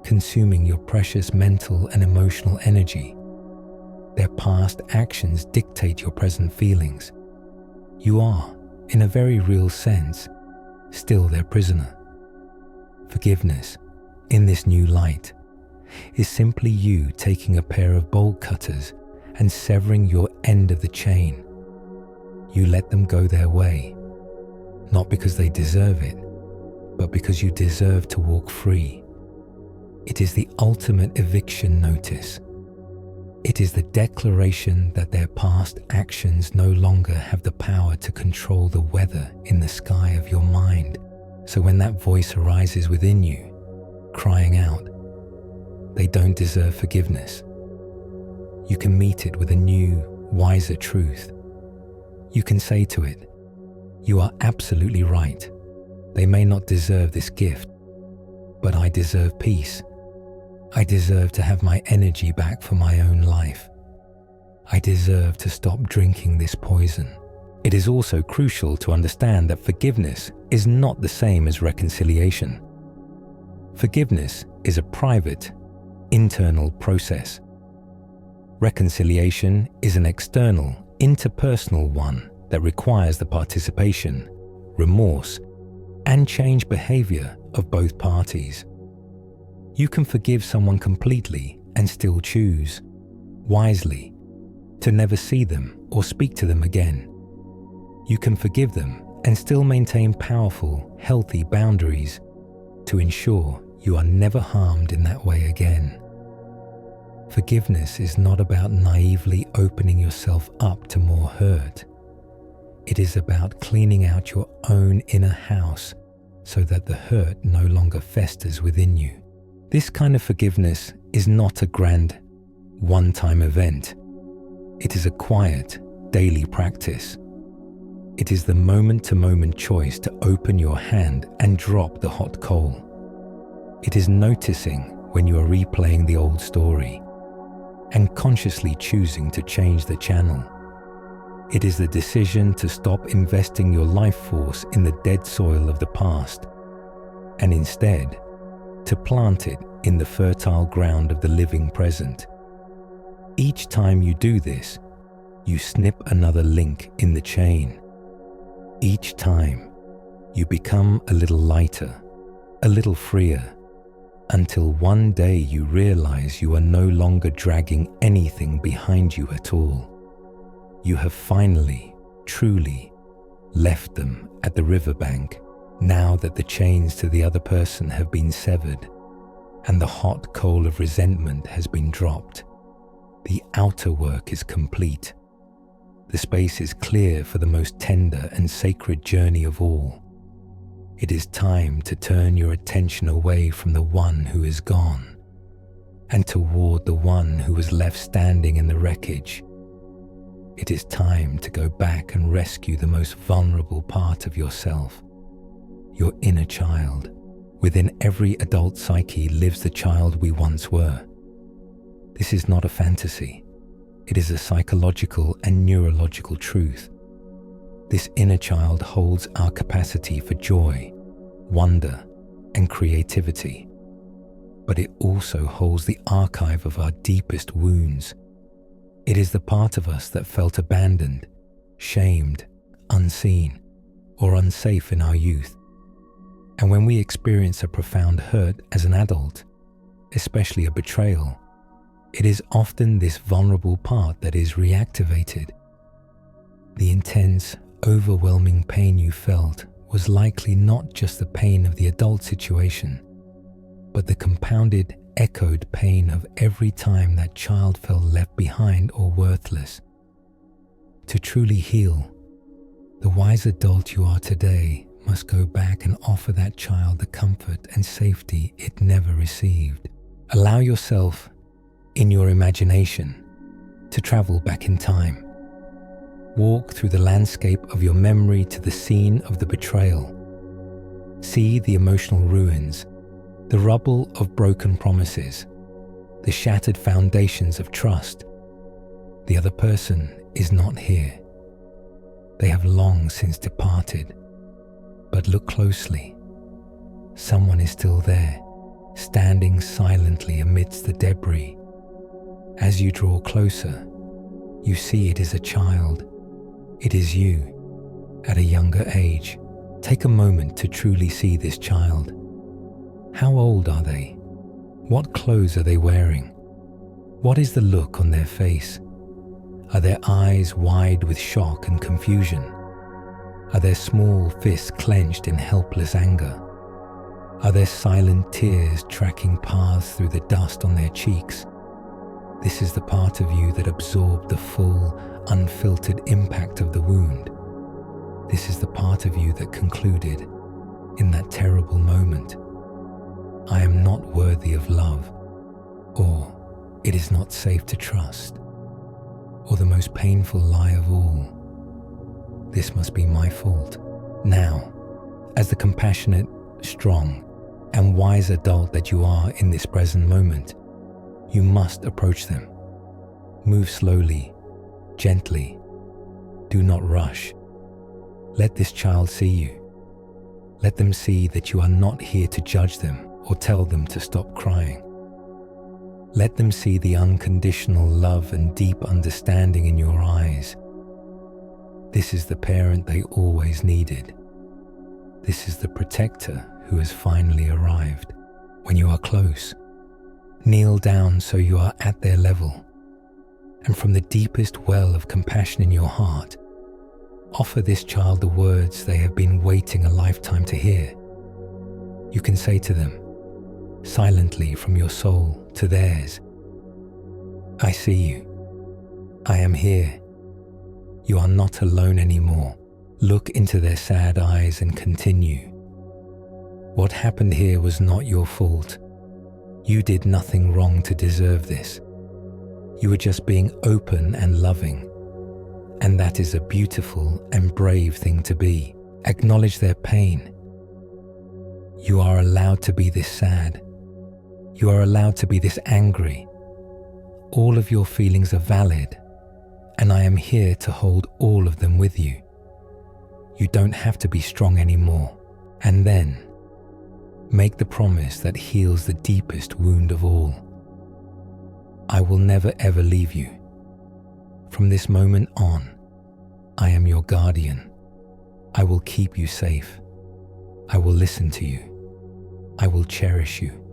consuming your precious mental and emotional energy. Their past actions dictate your present feelings. You are, in a very real sense, still their prisoner. Forgiveness, in this new light, is simply you taking a pair of bolt cutters and severing your end of the chain. You let them go their way, not because they deserve it, but because you deserve to walk free. It is the ultimate eviction notice. It is the declaration that their past actions no longer have the power to control the weather in the sky of your mind. So when that voice arises within you, crying out, they don't deserve forgiveness, you can meet it with a new, wiser truth. You can say to it, you are absolutely right. They may not deserve this gift, but I deserve peace. I deserve to have my energy back for my own life. I deserve to stop drinking this poison. It is also crucial to understand that forgiveness is not the same as reconciliation. Forgiveness is a private, internal process. Reconciliation is an external, interpersonal one that requires the participation, remorse, and change behavior of both parties. You can forgive someone completely and still choose, wisely, to never see them or speak to them again. You can forgive them and still maintain powerful, healthy boundaries to ensure you are never harmed in that way again. Forgiveness is not about naively opening yourself up to more hurt. It is about cleaning out your own inner house so that the hurt no longer festers within you. This kind of forgiveness is not a grand, one-time event. It is a quiet, daily practice. It is the moment-to-moment choice to open your hand and drop the hot coal. It is noticing when you are replaying the old story and consciously choosing to change the channel. It is the decision to stop investing your life force in the dead soil of the past and instead to plant it in the fertile ground of the living present. Each time you do this, you snip another link in the chain. Each time, you become a little lighter, a little freer, until one day you realize you are no longer dragging anything behind you at all. You have finally, truly, left them at the riverbank now that the chains to the other person have been severed and the hot coal of resentment has been dropped. The outer work is complete. The space is clear for the most tender and sacred journey of all. It is time to turn your attention away from the one who is gone and toward the one who was left standing in the wreckage. It is time to go back and rescue the most vulnerable part of yourself, your inner child. Within every adult psyche lives the child we once were. This is not a fantasy. It is a psychological and neurological truth. This inner child holds our capacity for joy, wonder, and creativity. But it also holds the archive of our deepest wounds. It is the part of us that felt abandoned, shamed, unseen, or unsafe in our youth. And when we experience a profound hurt as an adult, especially a betrayal, it is often this vulnerable part that is reactivated. The intense, overwhelming pain you felt was likely not just the pain of the adult situation, but the compounded, echoed pain of every time that child felt left behind or worthless. To truly heal, the wise adult you are today must go back and offer that child the comfort and safety it never received. Allow yourself, in your imagination, to travel back in time. Walk through the landscape of your memory to the scene of the betrayal. See the emotional ruins, the rubble of broken promises, the shattered foundations of trust. The other person is not here. They have long since departed. But look closely. someone is still there, standing silently amidst the debris. As you draw closer, you see it is a child. It is you, at a younger age. Take a moment to truly see this child. How old are they? What clothes are they wearing? What is the look on their face? Are their eyes wide with shock and confusion? Are their small fists clenched in helpless anger? Are there silent tears tracking paths through the dust on their cheeks? This is the part of you that absorbed the full, unfiltered impact of the wound. This is the part of you that concluded, in that terrible moment, I am not worthy of love, or it is not safe to trust, or the most painful lie of all, this must be my fault. Now, as the compassionate, strong, and wise adult that you are in this present moment, you must approach them. Move slowly, gently. Do not rush. Let this child see you. Let them see that you are not here to judge them or tell them to stop crying. Let them see the unconditional love and deep understanding in your eyes. This is the parent they always needed. This is the protector who has finally arrived. When you are close, kneel down so you are at their level, and from the deepest well of compassion in your heart, offer this child the words they have been waiting a lifetime to hear. You can say to them, silently from your soul to theirs, I see you. I am here. You are not alone anymore. Look into their sad eyes and continue. What happened here was not your fault. You did nothing wrong to deserve this. You were just being open and loving. And that is a beautiful and brave thing to be. Acknowledge their pain. You are allowed to be this sad. You are allowed to be this angry. All of your feelings are valid, and I am here to hold all of them with you. You don't have to be strong anymore. And then, make the promise that heals the deepest wound of all. I will never ever leave you. From this moment on, I am your guardian. I will keep you safe. I will listen to you. I will cherish you.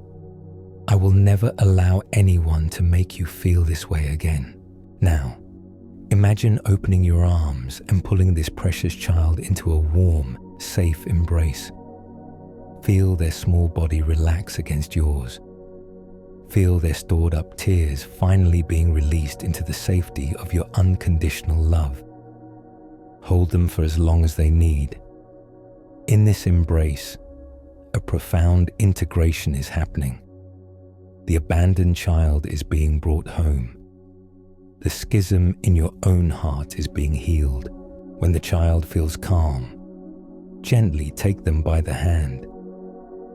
I will never allow anyone to make you feel this way again. Now, imagine opening your arms and pulling this precious child into a warm, safe embrace. Feel their small body relax against yours. Feel their stored up tears finally being released into the safety of your unconditional love. Hold them for as long as they need. In this embrace, a profound integration is happening. The abandoned child is being brought home. The schism in your own heart is being healed. When the child feels calm, gently take them by the hand.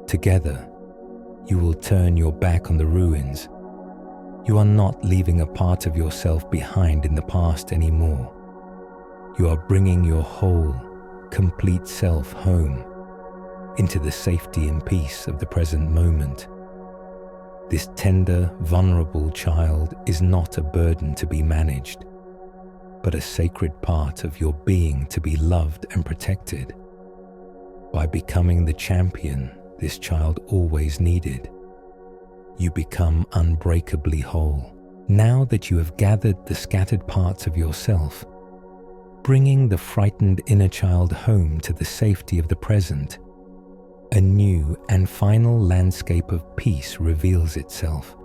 Together, you will turn your back on the ruins. You are not leaving a part of yourself behind in the past anymore. You are bringing your whole, complete self home, into the safety and peace of the present moment. This tender, vulnerable child is not a burden to be managed, but a sacred part of your being to be loved and protected. By becoming the champion this child always needed, you become unbreakably whole. Now that you have gathered the scattered parts of yourself, bringing the frightened inner child home to the safety of the present, a new and final landscape of peace reveals itself.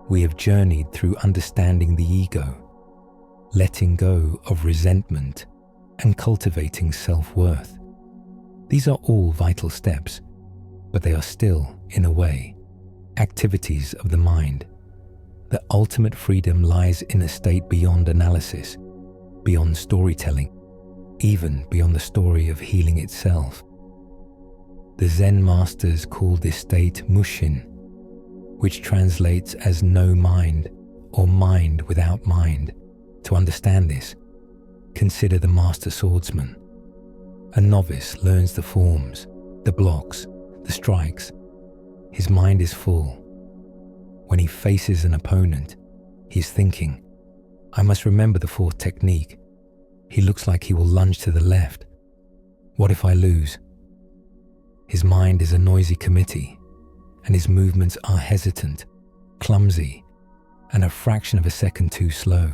We have journeyed through understanding the ego, letting go of resentment, and cultivating self-worth. These are all vital steps, but they are still, in a way, activities of the mind. The ultimate freedom lies in a state beyond analysis, beyond storytelling, even beyond the story of healing itself. The Zen masters call this state Mushin, which translates as no mind or mind without mind. To understand this, consider the master swordsman. A novice learns the forms, the blocks, the the strikes, his mind is full. When he faces an opponent, he's thinking, I must remember the fourth technique. He looks like he will lunge to the left. What if I lose? His mind is a noisy committee, and his movements are hesitant, clumsy, and a fraction of a second too slow.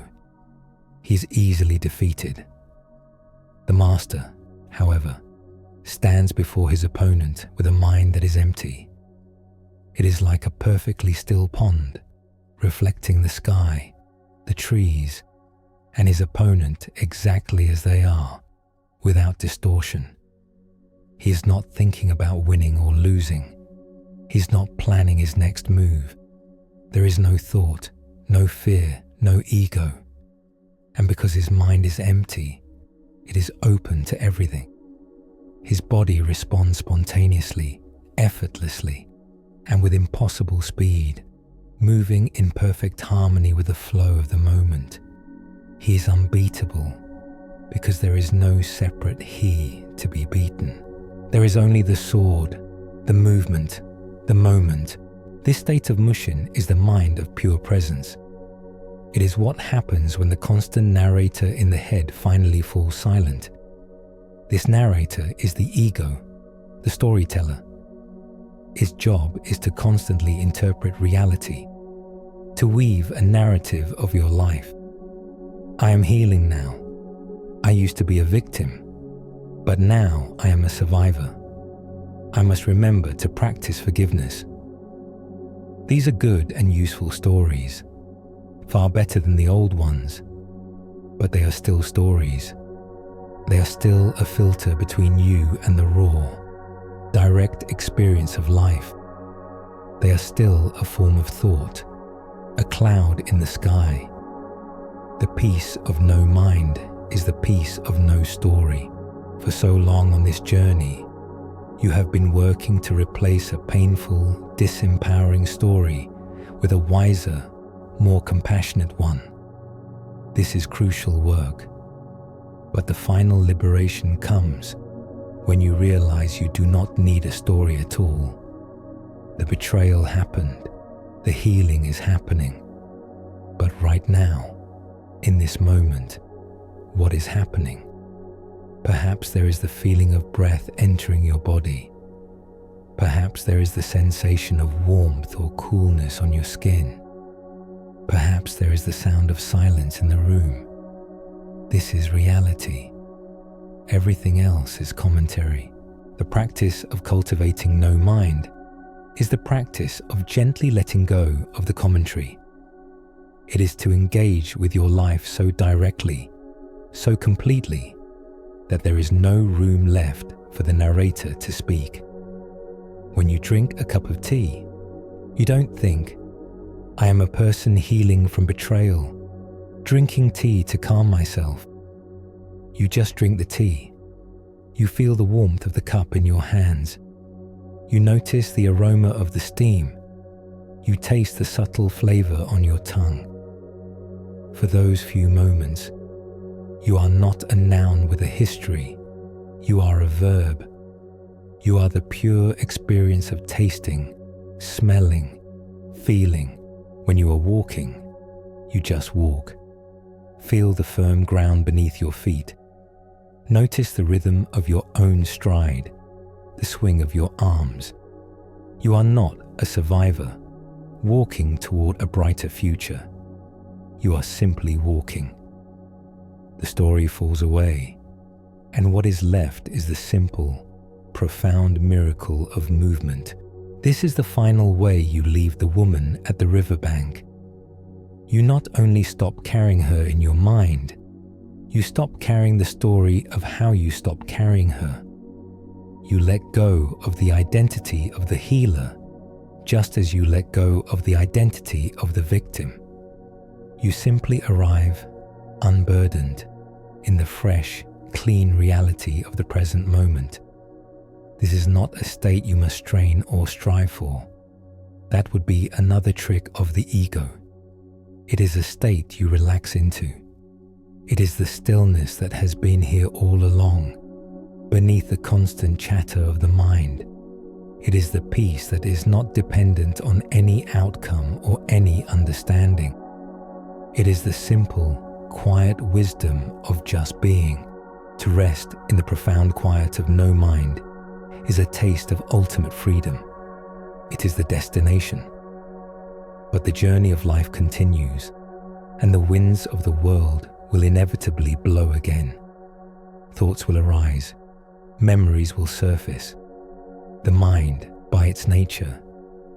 He is easily defeated. The master, however, stands before his opponent with a mind that is empty. It is like a perfectly still pond, reflecting the sky, the trees, and his opponent exactly as they are, without distortion. He is not thinking about winning or losing. He's not planning his next move. There is no thought, no fear, no ego. And because his mind is empty, it is open to everything. His body responds spontaneously, effortlessly, and with impossible speed, moving in perfect harmony with the flow of the moment. He is unbeatable because there is no separate he to be beaten. There is only the sword, the movement, the moment. This state of mushin is the mind of pure presence. It is what happens when the constant narrator in the head finally falls silent. This narrator is the ego, the storyteller. Its job is to constantly interpret reality, to weave a narrative of your life. I am healing now. I used to be a victim, but now I am a survivor. I must remember to practice forgiveness. These are good and useful stories, far better than the old ones, but they are still stories. They are still a filter between you and the raw, direct experience of life. They are still a form of thought, a cloud in the sky. The peace of no mind is the peace of no story. For so long on this journey, you have been working to replace a painful, disempowering story with a wiser, more compassionate one. This is crucial work. But the final liberation comes when you realize you do not need a story at all. The betrayal happened. The healing is happening. But right now, in this moment, what is happening? Perhaps there is the feeling of breath entering your body. Perhaps there is the sensation of warmth or coolness on your skin. Perhaps there is the sound of silence in the room. This is reality. Everything else is commentary. The practice of cultivating no mind is the practice of gently letting go of the commentary. It is to engage with your life so directly, so completely, that there is no room left for the narrator to speak. When you drink a cup of tea, you don't think, I am a person healing from betrayal, drinking tea to calm myself. You just drink the tea. You feel the warmth of the cup in your hands. You notice the aroma of the steam. You taste the subtle flavor on your tongue. For those few moments, you are not a noun with a history. You are a verb. You are the pure experience of tasting, smelling, feeling. When you are walking, you just walk. Feel the firm ground beneath your feet. Notice the rhythm of your own stride, the swing of your arms. You are not a survivor, walking toward a brighter future. You are simply walking. The story falls away, and what is left is the simple, profound miracle of movement. This is the final way you leave the woman at the riverbank. You not only stop carrying her in your mind, you stop carrying the story of how you stop carrying her. You let go of the identity of the healer, just as you let go of the identity of the victim. You simply arrive unburdened in the fresh, clean reality of the present moment. This is not a state you must strain or strive for. That would be another trick of the ego. It is a state you relax into. It is the stillness that has been here all along, beneath the constant chatter of the mind. It is the peace that is not dependent on any outcome or any understanding. It is the simple, quiet wisdom of just being. To rest in the profound quiet of no mind is a taste of ultimate freedom. It is the destination. But the journey of life continues, and the winds of the world will inevitably blow again. Thoughts will arise, memories will surface. The mind, by its nature,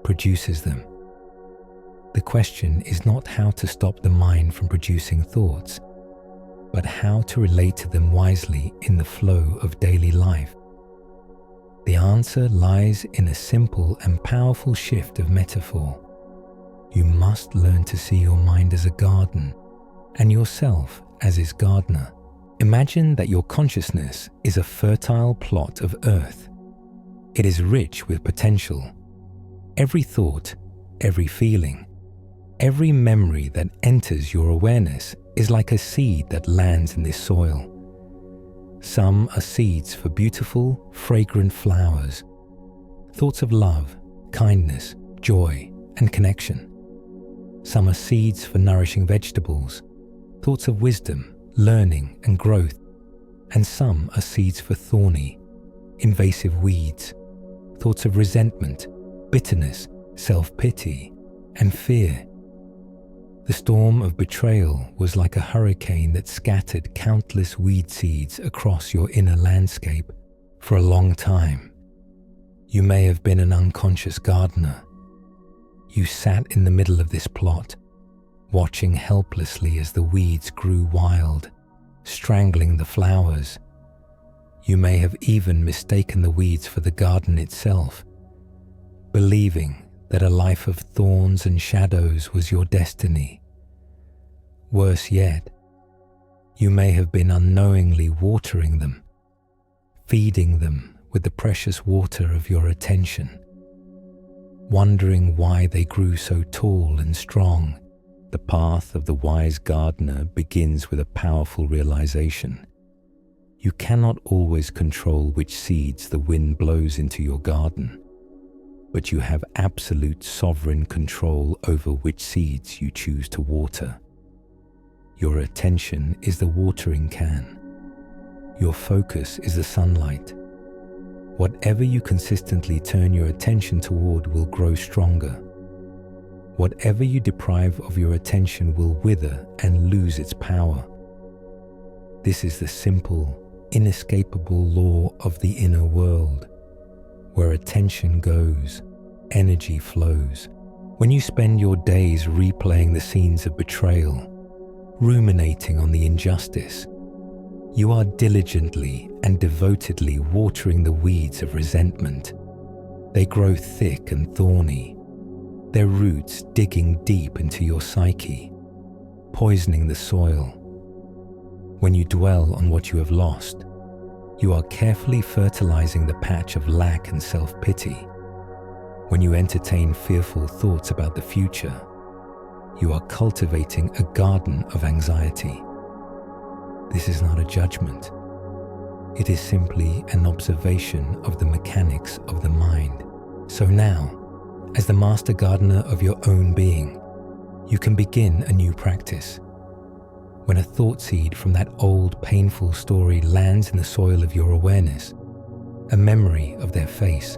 produces them. The question is not how to stop the mind from producing thoughts, but how to relate to them wisely in the flow of daily life. The answer lies in a simple and powerful shift of metaphor. You must learn to see your mind as a garden and yourself as its gardener. Imagine that your consciousness is a fertile plot of earth. It is rich with potential. Every thought, every feeling, every memory that enters your awareness is like a seed that lands in this soil. Some are seeds for beautiful, fragrant flowers, thoughts of love, kindness, joy, and connection. Some are seeds for nourishing vegetables, thoughts of wisdom, learning, and growth. And some are seeds for thorny, invasive weeds, thoughts of resentment, bitterness, self-pity, and fear. The storm of betrayal was like a hurricane that scattered countless weed seeds across your inner landscape for a long time. You may have been an unconscious gardener. You sat in the middle of this plot, watching helplessly as the weeds grew wild, strangling the flowers. You may have even mistaken the weeds for the garden itself, believing that a life of thorns and shadows was your destiny. Worse yet, you may have been unknowingly watering them, feeding them with the precious water of your attention, wondering why they grew so tall and strong. The path of the wise gardener begins with a powerful realization. You cannot always control which seeds the wind blows into your garden, but you have absolute sovereign control over which seeds you choose to water. Your attention is the watering can. Your focus is the sunlight. Whatever you consistently turn your attention toward will grow stronger. Whatever you deprive of your attention will wither and lose its power. This is the simple, inescapable law of the inner world. Where attention goes, energy flows. When you spend your days replaying the scenes of betrayal, ruminating on the injustice, you are diligently and devotedly watering the weeds of resentment. They grow thick and thorny, their roots digging deep into your psyche, poisoning the soil. When you dwell on what you have lost, you are carefully fertilizing the patch of lack and self-pity. When you entertain fearful thoughts about the future, you are cultivating a garden of anxiety. This is not a judgment. It is simply an observation of the mechanics of the mind. So now, as the master gardener of your own being, you can begin a new practice. When a thought seed from that old, painful story lands in the soil of your awareness, a memory of their face,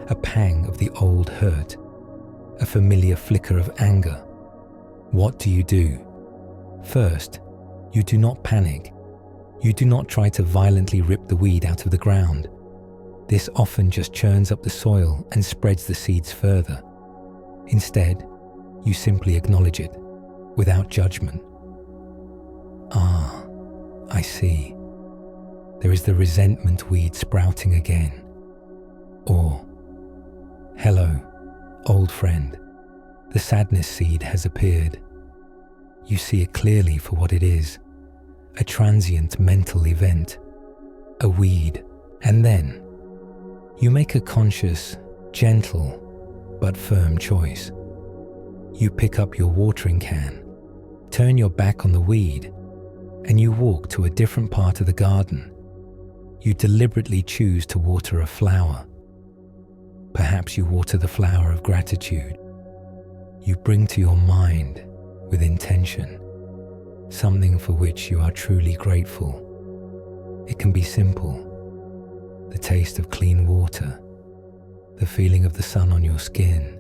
a pang of the old hurt, a familiar flicker of anger, what do? First, you do not panic. You do not try to violently rip the weed out of the ground. This often just churns up the soil and spreads the seeds further. Instead, you simply acknowledge it, without judgment. Ah, I see. There is the resentment weed sprouting again. Or, hello, old friend. The sadness seed has appeared. You see it clearly for what it is, a transient mental event, a weed, and then you make a conscious, gentle, but firm choice. You pick up your watering can, turn your back on the weed, and you walk to a different part of the garden. You deliberately choose to water a flower. perhaps you water the flower of gratitude. You bring to your mind, with intention, something for which you are truly grateful. It can be simple: the taste of clean water, the feeling of the sun on your skin,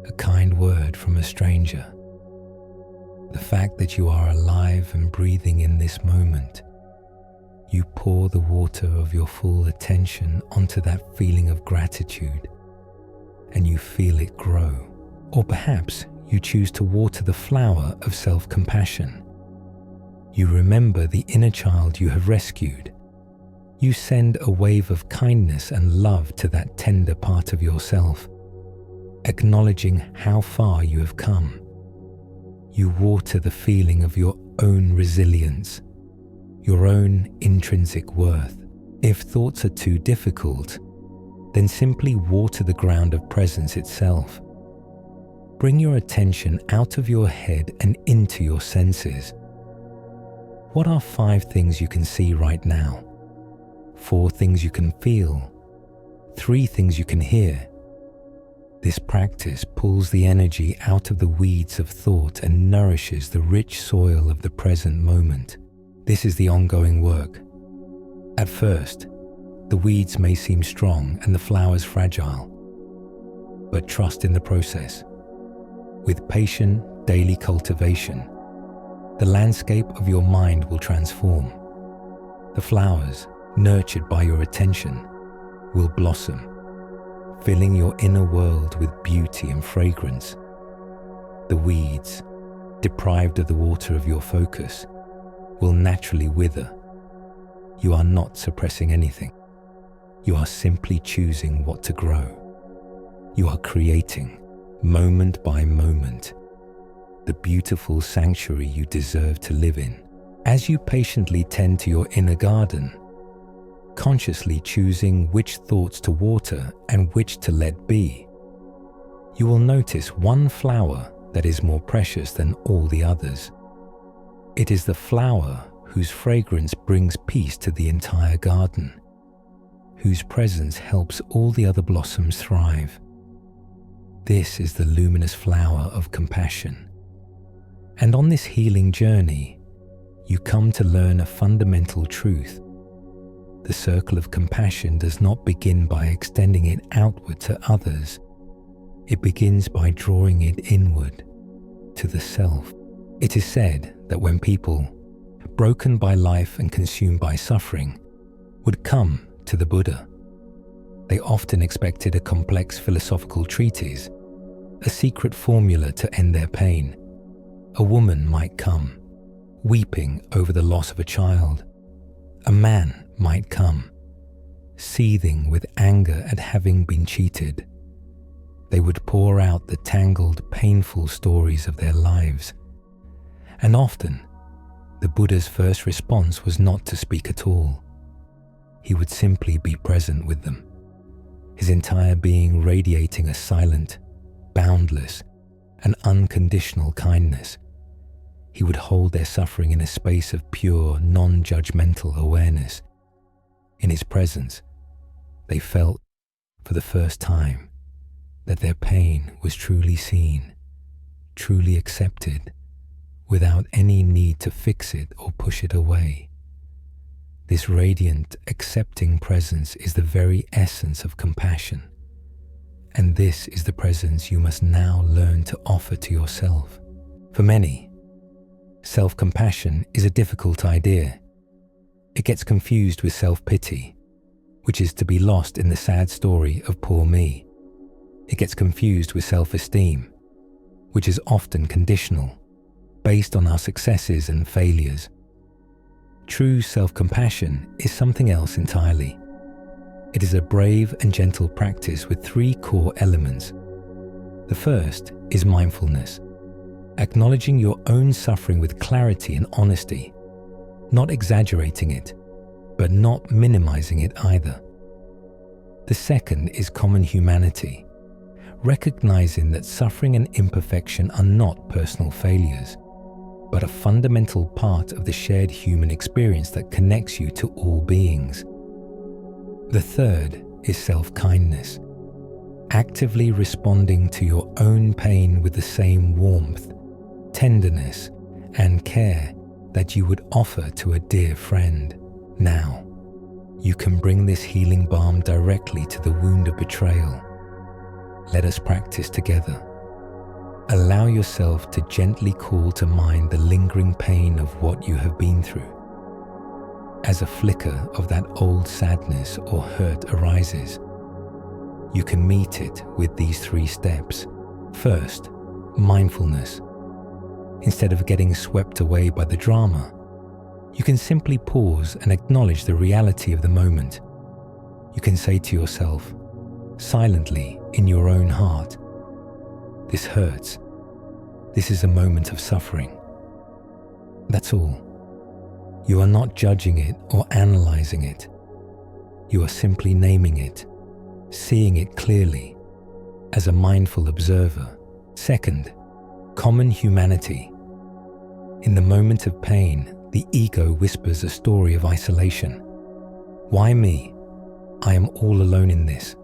a kind word from a stranger, the fact that you are alive and breathing in this moment. You pour the water of your full attention onto that feeling of gratitude, and you feel it grow. Or perhaps you choose to water the flower of self-compassion. You remember the inner child you have rescued. You send a wave of kindness and love to that tender part of yourself, acknowledging how far you have come. You water the feeling of your own resilience, your own intrinsic worth. If thoughts are too difficult, then simply water the ground of presence itself. Bring your attention out of your head and into your senses. What are 5 things you can see right now? 4 things you can feel? 3 things you can hear? This practice pulls the energy out of the weeds of thought and nourishes the rich soil of the present moment. This is the ongoing work. At first, the weeds may seem strong and the flowers fragile, but trust in the process. With patient, daily cultivation, the landscape of your mind will transform. The flowers, nurtured by your attention, will blossom, filling your inner world with beauty and fragrance. The weeds, deprived of the water of your focus, will naturally wither. You are not suppressing anything. You are simply choosing what to grow. You are creating, moment by moment, the beautiful sanctuary you deserve to live in. As you patiently tend to your inner garden, consciously choosing which thoughts to water and which to let be, you will notice one flower that is more precious than all the others. It is the flower whose fragrance brings peace to the entire garden, whose presence helps all the other blossoms thrive. This is the luminous flower of compassion. And on this healing journey, you come to learn a fundamental truth. The circle of compassion does not begin by extending it outward to others. It begins by drawing it inward, to the self. It is said that when people, broken by life and consumed by suffering, would come to the Buddha, they often expected a complex philosophical treatise, a secret formula to end their pain. A woman might come, weeping over the loss of a child. A man might come, seething with anger at having been cheated. They would pour out the tangled, painful stories of their lives. And often, the Buddha's first response was not to speak at all. He would simply be present with them, his entire being radiating a silent, boundless, and unconditional kindness. He would hold their suffering in a space of pure, non-judgmental awareness. In his presence, they felt, for the first time, that their pain was truly seen, truly accepted, without any need to fix it or push it away. This radiant, accepting presence is the very essence of compassion. And this is the presence you must now learn to offer to yourself. For many, self-compassion is a difficult idea. It gets confused with self-pity, which is to be lost in the sad story of poor me. It gets confused with self-esteem, which is often conditional, based on our successes and failures. True self-compassion is something else entirely. It is a brave and gentle practice with 3 core elements. The first is mindfulness, acknowledging your own suffering with clarity and honesty, not exaggerating it, but not minimizing it either. The second is common humanity, recognizing that suffering and imperfection are not personal failures, but a fundamental part of the shared human experience that connects you to all beings. The third is self-kindness, actively responding to your own pain with the same warmth, tenderness, and care that you would offer to a dear friend. Now, you can bring this healing balm directly to the wound of betrayal. Let us practice together. Allow yourself to gently call to mind the lingering pain of what you have been through. As a flicker of that old sadness or hurt arises, you can meet it with these 3 steps. First, mindfulness. Instead of getting swept away by the drama, you can simply pause and acknowledge the reality of the moment. You can say to yourself, silently in your own heart, "This hurts. This is a moment of suffering." That's all. You are not judging it or analyzing it. You are simply naming it, seeing it clearly, as a mindful observer. Second, common humanity. In the moment of pain, the ego whispers a story of isolation. Why me? I am all alone in this.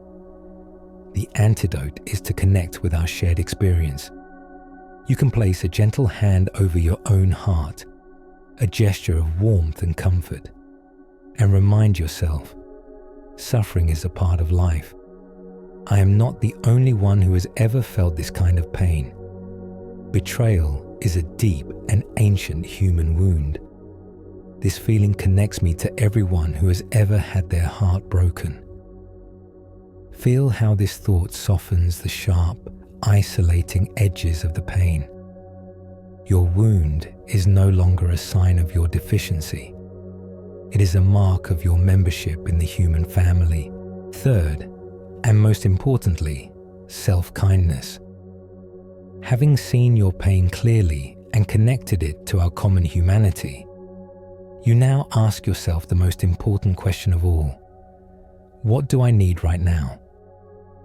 The antidote is to connect with our shared experience. You can place a gentle hand over your own heart, a gesture of warmth and comfort, and remind yourself, suffering is a part of life. I am not the only one who has ever felt this kind of pain. Betrayal is a deep and ancient human wound. This feeling connects me to everyone who has ever had their heart broken. Feel how this thought softens the sharp, isolating edges of the pain. Your wound is no longer a sign of your deficiency. It is a mark of your membership in the human family. Third, and most importantly, self-kindness. Having seen your pain clearly and connected it to our common humanity, you now ask yourself the most important question of all. What do I need right now?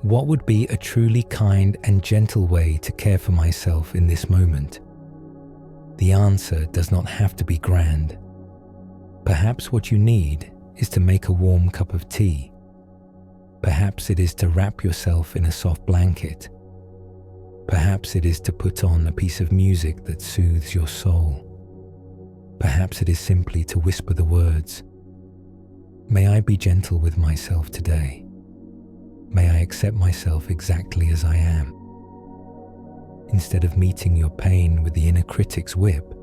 What would be a truly kind and gentle way to care for myself in this moment? The answer does not have to be grand. Perhaps what you need is to make a warm cup of tea. Perhaps it is to wrap yourself in a soft blanket. Perhaps it is to put on a piece of music that soothes your soul. Perhaps it is simply to whisper the words, "May I be gentle with myself today. May I accept myself exactly as I am." Instead of meeting your pain with the inner critic's whip,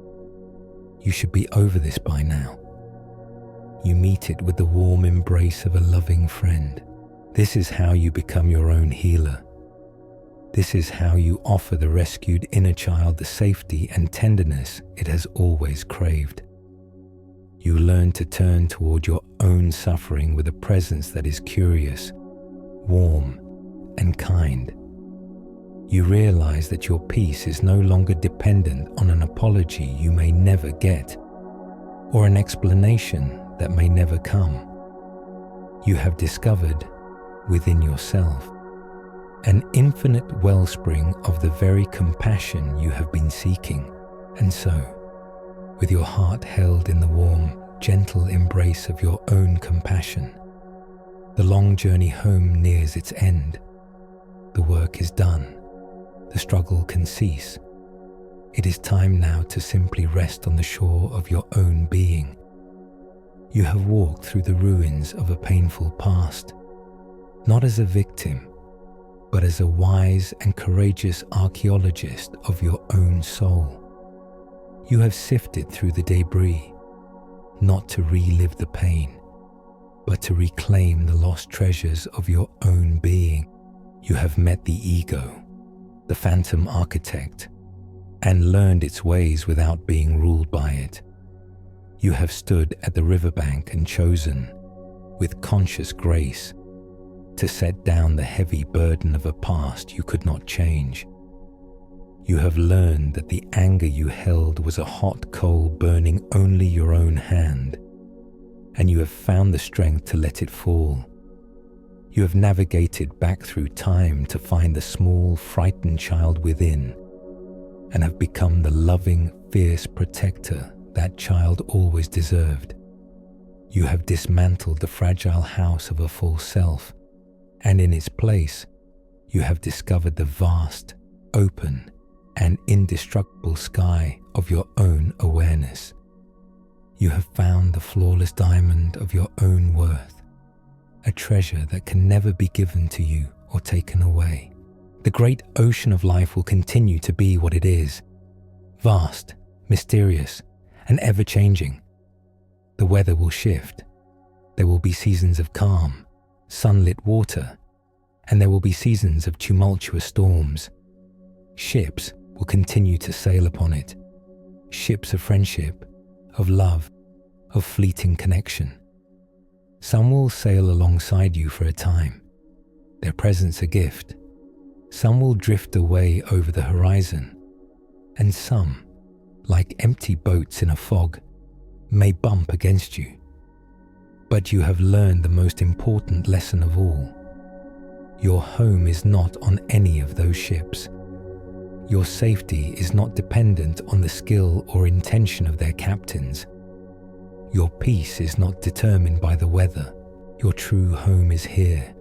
you should be over this by now. You meet it with the warm embrace of a loving friend. This is how you become your own healer. This is how you offer the rescued inner child the safety and tenderness it has always craved. You learn to turn toward your own suffering with a presence that is curious, warm, and kind. You realize that your peace is no longer dependent on an apology you may never get, or an explanation that may never come. You have discovered, within yourself, an infinite wellspring of the very compassion you have been seeking. And so, with your heart held in the warm, gentle embrace of your own compassion, the long journey home nears its end. The work is done. The struggle can cease. It is time now to simply rest on the shore of your own being. You have walked through the ruins of a painful past, not as a victim, but as a wise and courageous archaeologist of your own soul. You have sifted through the debris, not to relive the pain, but to reclaim the lost treasures of your own being. You have met the ego, the phantom architect, and learned its ways without being ruled by it. You have stood at the riverbank and chosen, with conscious grace, to set down the heavy burden of a past you could not change. You have learned that the anger you held was a hot coal burning only your own hand, and you have found the strength to let it fall. You have navigated back through time to find the small, frightened child within, and have become the loving, fierce protector that child always deserved. You have dismantled the fragile house of a false self, and in its place, You have discovered the vast, open, and indestructible sky of your own awareness. You have found the flawless diamond of your own worth, a treasure that can never be given to you or taken away. The great ocean of life will continue to be what it is, vast, mysterious, and ever-changing. The weather will shift. There will be seasons of calm, sunlit water, and there will be seasons of tumultuous storms. Ships will continue to sail upon it, ships of friendship, of love, of fleeting connection. Some will sail alongside you for a time, their presence a gift. Some will drift away over the horizon, and some, like empty boats in a fog, may bump against you. But you have learned the most important lesson of all. Your home is not on any of those ships. Your safety is not dependent on the skill or intention of their captains. Your peace is not determined by the weather. Your true home is here,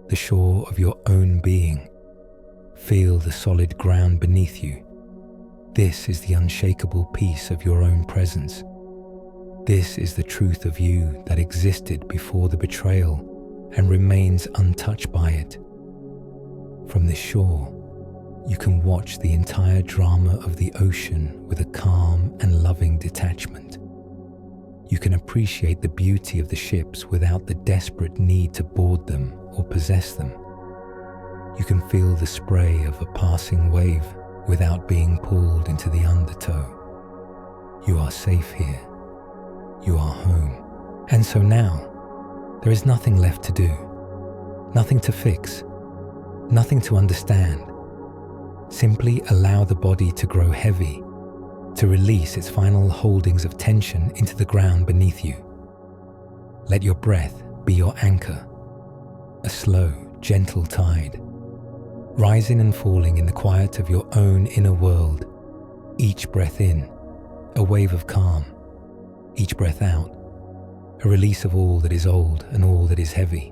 the shore of your own being. Feel the solid ground beneath you. This is the unshakable peace of your own presence. This is the truth of you that existed before the betrayal and remains untouched by it. From this shore, you can watch the entire drama of the ocean with a calm and loving detachment. You can appreciate the beauty of the ships without the desperate need to board them or possess them. You can feel the spray of a passing wave without being pulled into the undertow. You are safe here. You are home. And so now, there is nothing left to do, nothing to fix, nothing to understand. Simply allow the body to grow heavy, to release its final holdings of tension into the ground beneath you. Let your breath be your anchor, a slow, gentle tide, rising and falling in the quiet of your own inner world. Each breath in, a wave of calm. Each breath out, a release of all that is old and all that is heavy.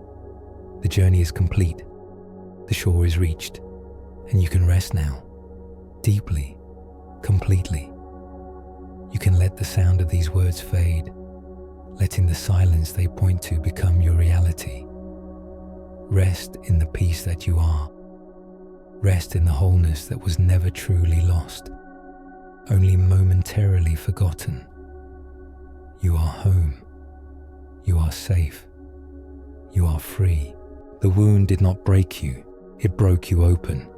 The journey is complete. The shore is reached, and you can rest now, deeply, completely. You can let the sound of these words fade, letting the silence they point to become your reality. Rest in the peace that you are. Rest in the wholeness that was never truly lost, only momentarily forgotten. You are home. You are safe. You are free. The wound did not break you, it broke you open.